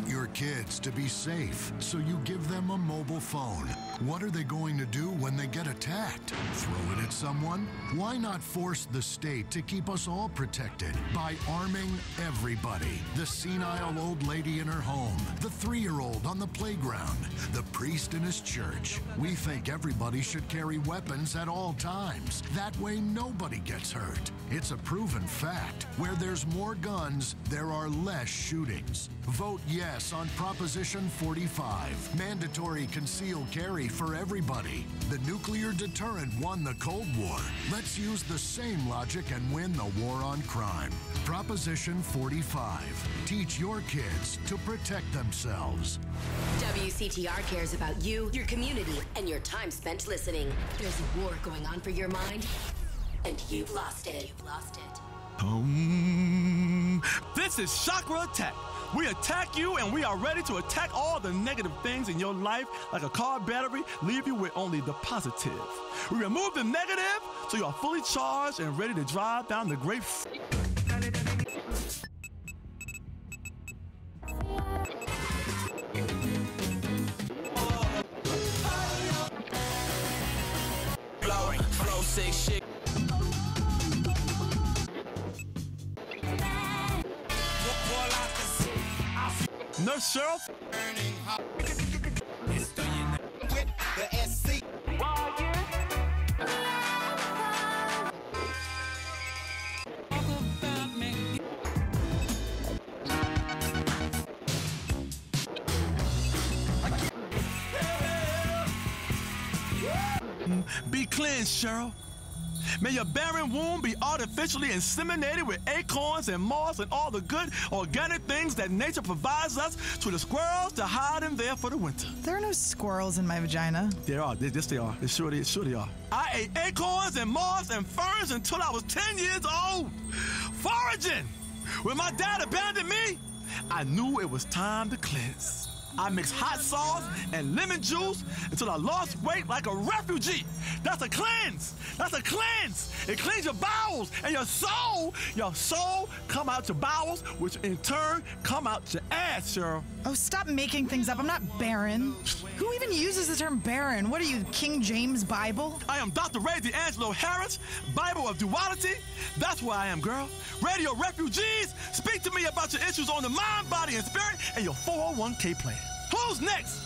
[SPEAKER 1] Your kids to be safe, so you give them a mobile phone. What are they going to do when they get attacked? Throw it at someone? Why not force the state to keep us all protected by arming everybody? The senile old lady in her home, the 3-year-old on the playground, the priest in his church. We think everybody should carry weapons at all times. That way nobody gets hurt. It's a proven fact. Where there's more guns, there are less shootings. Vote yes on Proposition 45. Mandatory concealed carry for everybody. The nuclear deterrent won the Cold War. Let's use the same logic and win the war on crime. Proposition 45. Teach your kids to protect themselves.
[SPEAKER 7] WCTR cares about you, your community, and your time spent listening. There's a war going on for your mind, and you've lost it.
[SPEAKER 20] This is Chakra Attack. We attack you, and we are ready to attack all the negative things in your life, like a car battery, leave you with only the positive. We remove the negative, so you are fully charged and ready to drive down the great
[SPEAKER 9] flow sick shit.
[SPEAKER 20] Nurse Cheryl.
[SPEAKER 9] With the SC.
[SPEAKER 20] Be cleansed, Cheryl. May your barren womb be artificially inseminated with acorns and moss and all the good organic things that nature provides us to the squirrels to hide in there for the winter.
[SPEAKER 10] There are no squirrels in my vagina.
[SPEAKER 20] There are. Yes, they are. They sure they are. I ate acorns and moss and ferns until I was 10 years old. Foraging! When my dad abandoned me, I knew it was time to cleanse. I mixed hot sauce and lemon juice until I lost weight like a refugee. That's a cleanse. That's a cleanse. It cleans your bowels and your soul. Your soul come out your bowels, which in turn come out your ass, Cheryl.
[SPEAKER 10] Oh, stop making things up. I'm not barren. Who even uses the term barren? What are you, King James Bible?
[SPEAKER 20] I am Dr. Ray D'Angelo Harris, Bible of Duality. That's where I am, girl. Radio refugees, speak to me about your issues on the mind, body, and spirit, and your 401k plan. Who's next?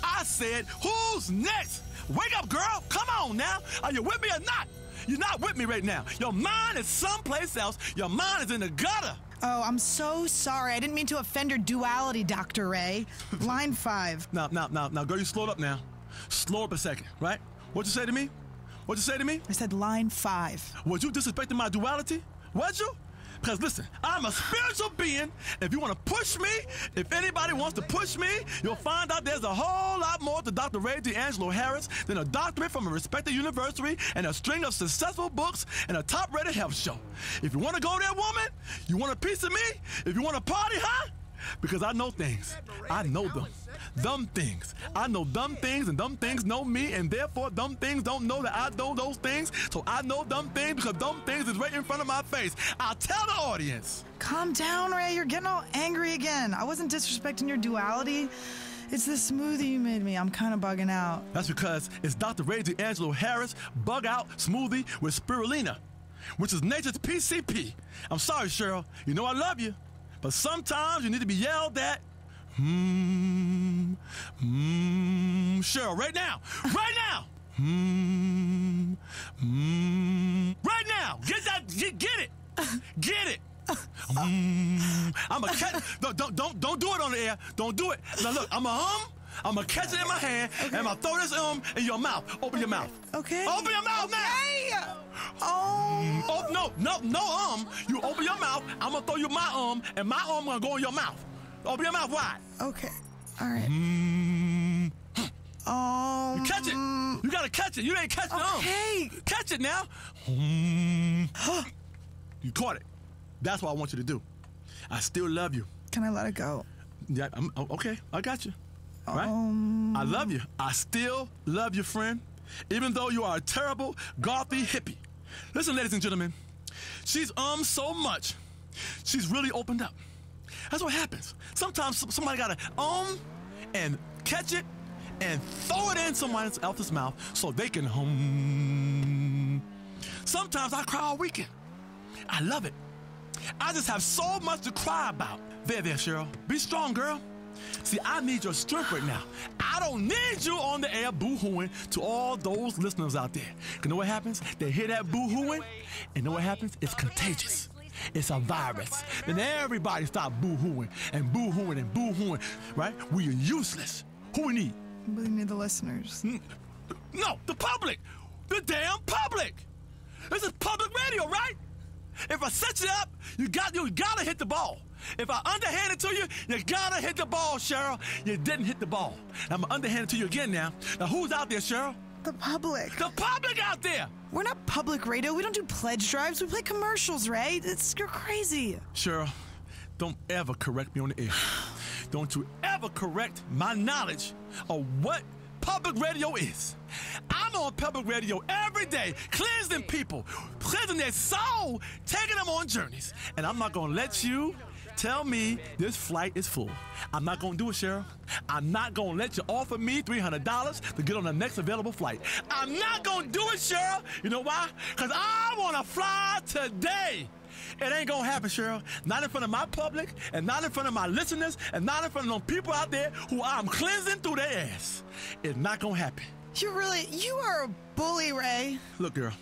[SPEAKER 20] I said, who's next? Wake up, girl. Come on now. Are you with me or not? You're not with me right now. Your mind is someplace else. Your mind is in the gutter.
[SPEAKER 10] Oh, I'm so sorry. I didn't mean to offend your duality, Dr. Ray. Line 5.
[SPEAKER 20] Now, girl, you slowed up now. Slow up a second, right? What'd you say to me? What'd you say to me?
[SPEAKER 10] I said line 5.
[SPEAKER 20] Was you disrespecting my duality? Was you? Because listen, I'm a spiritual being. If you want to push me, if anybody wants to push me, you'll find out there's a whole lot more to Dr. Ray D'Angelo Harris than a doctorate from a respected university and a string of successful books and a top-rated health show. If you want to go there, woman, you want a piece of me? If you want to party, huh? Because I know things. I know them. Dumb things. I know dumb things, and dumb things know me, and therefore dumb things don't know that I know those things. So I know dumb things because dumb things is right in front of my face. I'll tell the audience.
[SPEAKER 10] Calm down, Ray. You're getting all angry again. I wasn't disrespecting your duality. It's the smoothie you made me. I'm kind of bugging out.
[SPEAKER 20] That's because it's Dr. Ray D'Angelo Harris Bug Out Smoothie with Spirulina, which is nature's PCP. I'm sorry, Cheryl. You know I love you, but sometimes you need to be yelled at. Cheryl, right now, right now, get it, get it. I'm a cat. Don't do it on the air. Don't do it. Now look, I'm a hum. I'm gonna catch it in my hand, and I'm gonna throw this in your mouth. Open your mouth.
[SPEAKER 10] Okay.
[SPEAKER 20] Open your mouth now. Oh, no. You open your mouth. I'm gonna throw you my and my gonna go in your mouth. Open your mouth wide.
[SPEAKER 10] Okay. All right.
[SPEAKER 20] You catch it. You gotta catch it. You ain't catch the
[SPEAKER 10] Okay.
[SPEAKER 20] Catch it now. You caught it. That's what I want you to do. I still love you.
[SPEAKER 10] Can I let it go?
[SPEAKER 20] Yeah, okay. I got you. Right? I love you. I still love you, friend. Even though you are a terrible, gothy hippie. Listen, ladies and gentlemen. She's so much. She's really opened up. That's what happens. Sometimes somebody gotta and catch it and throw it in someone else's mouth so they can Sometimes I cry all weekend. I love it. I just have so much to cry about. There, Cheryl. Be strong, girl. See, I need your strength right now. I don't need you on the air boo-hooing to all those listeners out there. You know what happens? They hear that boo-hooing, and know what happens? It's contagious. It's a virus. Then everybody start boo-hooing and boo-hooing and boo-hooing, right? We are useless. Who we need?
[SPEAKER 10] We need the listeners.
[SPEAKER 20] No, the public. The damn public. This is public radio, right? If I set you up, you gotta hit the ball. If I underhand it to you, you gotta hit the ball, Cheryl. You didn't hit the ball. I'm gonna underhand it to you again now. Now, who's out there, Cheryl?
[SPEAKER 10] The public.
[SPEAKER 20] The public out there.
[SPEAKER 10] We're not public radio. We don't do pledge drives. We play commercials, Ray. You're crazy.
[SPEAKER 20] Cheryl, don't ever correct me on the air. Don't you ever correct my knowledge of what public radio is. I'm on public radio every day, cleansing people, cleansing their soul, taking them on journeys. And I'm not going to let you tell me this flight is full. I'm not going to do it, Cheryl. I'm not going to let you offer me $300 to get on the next available flight. I'm not going to do it, Cheryl. You know why? Because I want to fly today. It ain't gonna happen, Cheryl. Not in front of my public, and not in front of my listeners, and not in front of them people out there who I'm cleansing through their ass. It's not gonna happen.
[SPEAKER 10] You are a bully, Ray.
[SPEAKER 20] Look, girl,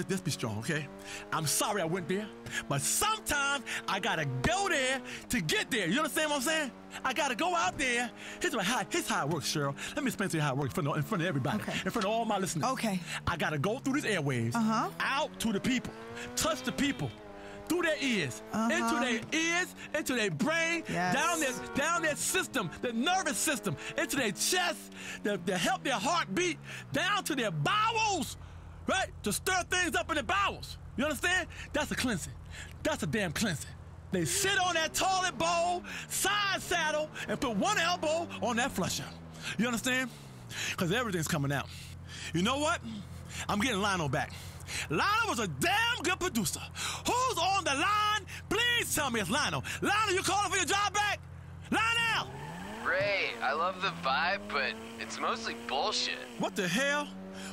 [SPEAKER 20] just be strong, okay? I'm sorry I went there, but sometimes I gotta go there to get there. You understand what I'm saying? I gotta go out there. Here's how it works, Cheryl. Let me explain to you how it works in front of everybody, in front of all my listeners.
[SPEAKER 10] Okay.
[SPEAKER 20] I gotta go through these airwaves, out to the people, touch the people. Through their ears, into their brain, down their system, the nervous system, into their chest, to help their heart beat, down to their bowels, right? To stir things up in the bowels. You understand? That's a cleansing. That's a damn cleansing. They sit on that toilet bowl, side saddle, and put one elbow on that flusher. You understand? Because everything's coming out. You know what? I'm getting Lionel back. Lionel was a damn good producer. Who's on the line? Please tell me it's Lionel. Lionel, you calling for your job back? Lionel!
[SPEAKER 4] Ray, I love the vibe, but it's mostly bullshit.
[SPEAKER 20] What the hell?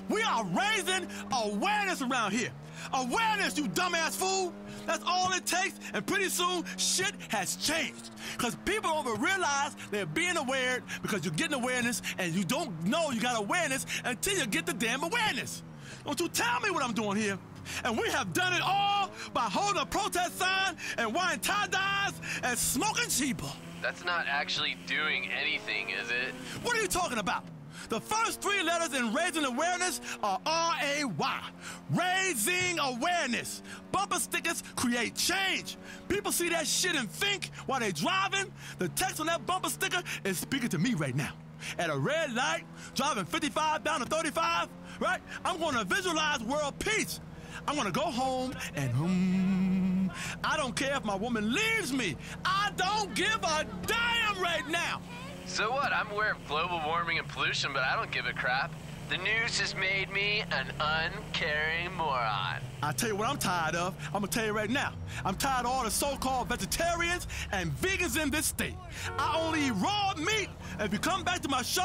[SPEAKER 20] We are raising awareness around here. Awareness, you dumbass fool. That's all it takes, and pretty soon, shit has changed. Because people don't even realize they're being aware because you're getting awareness, and you don't know you got awareness until you get the damn awareness. Don't you tell me what I'm doing here. And we have done it all by holding a protest sign and wearing tie-dyes and smoking cheaper.
[SPEAKER 4] That's not actually doing anything, is it?
[SPEAKER 20] What are you talking about? The first three letters in raising awareness are R-A-Y. Raising awareness. Bumper stickers create change. People see that shit and think while they're driving. The text on that bumper sticker is speaking to me right now. At a red light, driving 55 down to 35, right? I'm going to visualize world peace. I'm going to go home and I don't care if my woman leaves me. I don't give a damn right now.
[SPEAKER 4] So what? I'm aware of global warming and pollution, but I don't give a crap. The news has made me an uncaring moron.
[SPEAKER 20] I'll tell you what I'm tired of. I'm going to tell you right now. I'm tired of all the so-called vegetarians and vegans in this state. I only eat raw meat. If you come back to my show,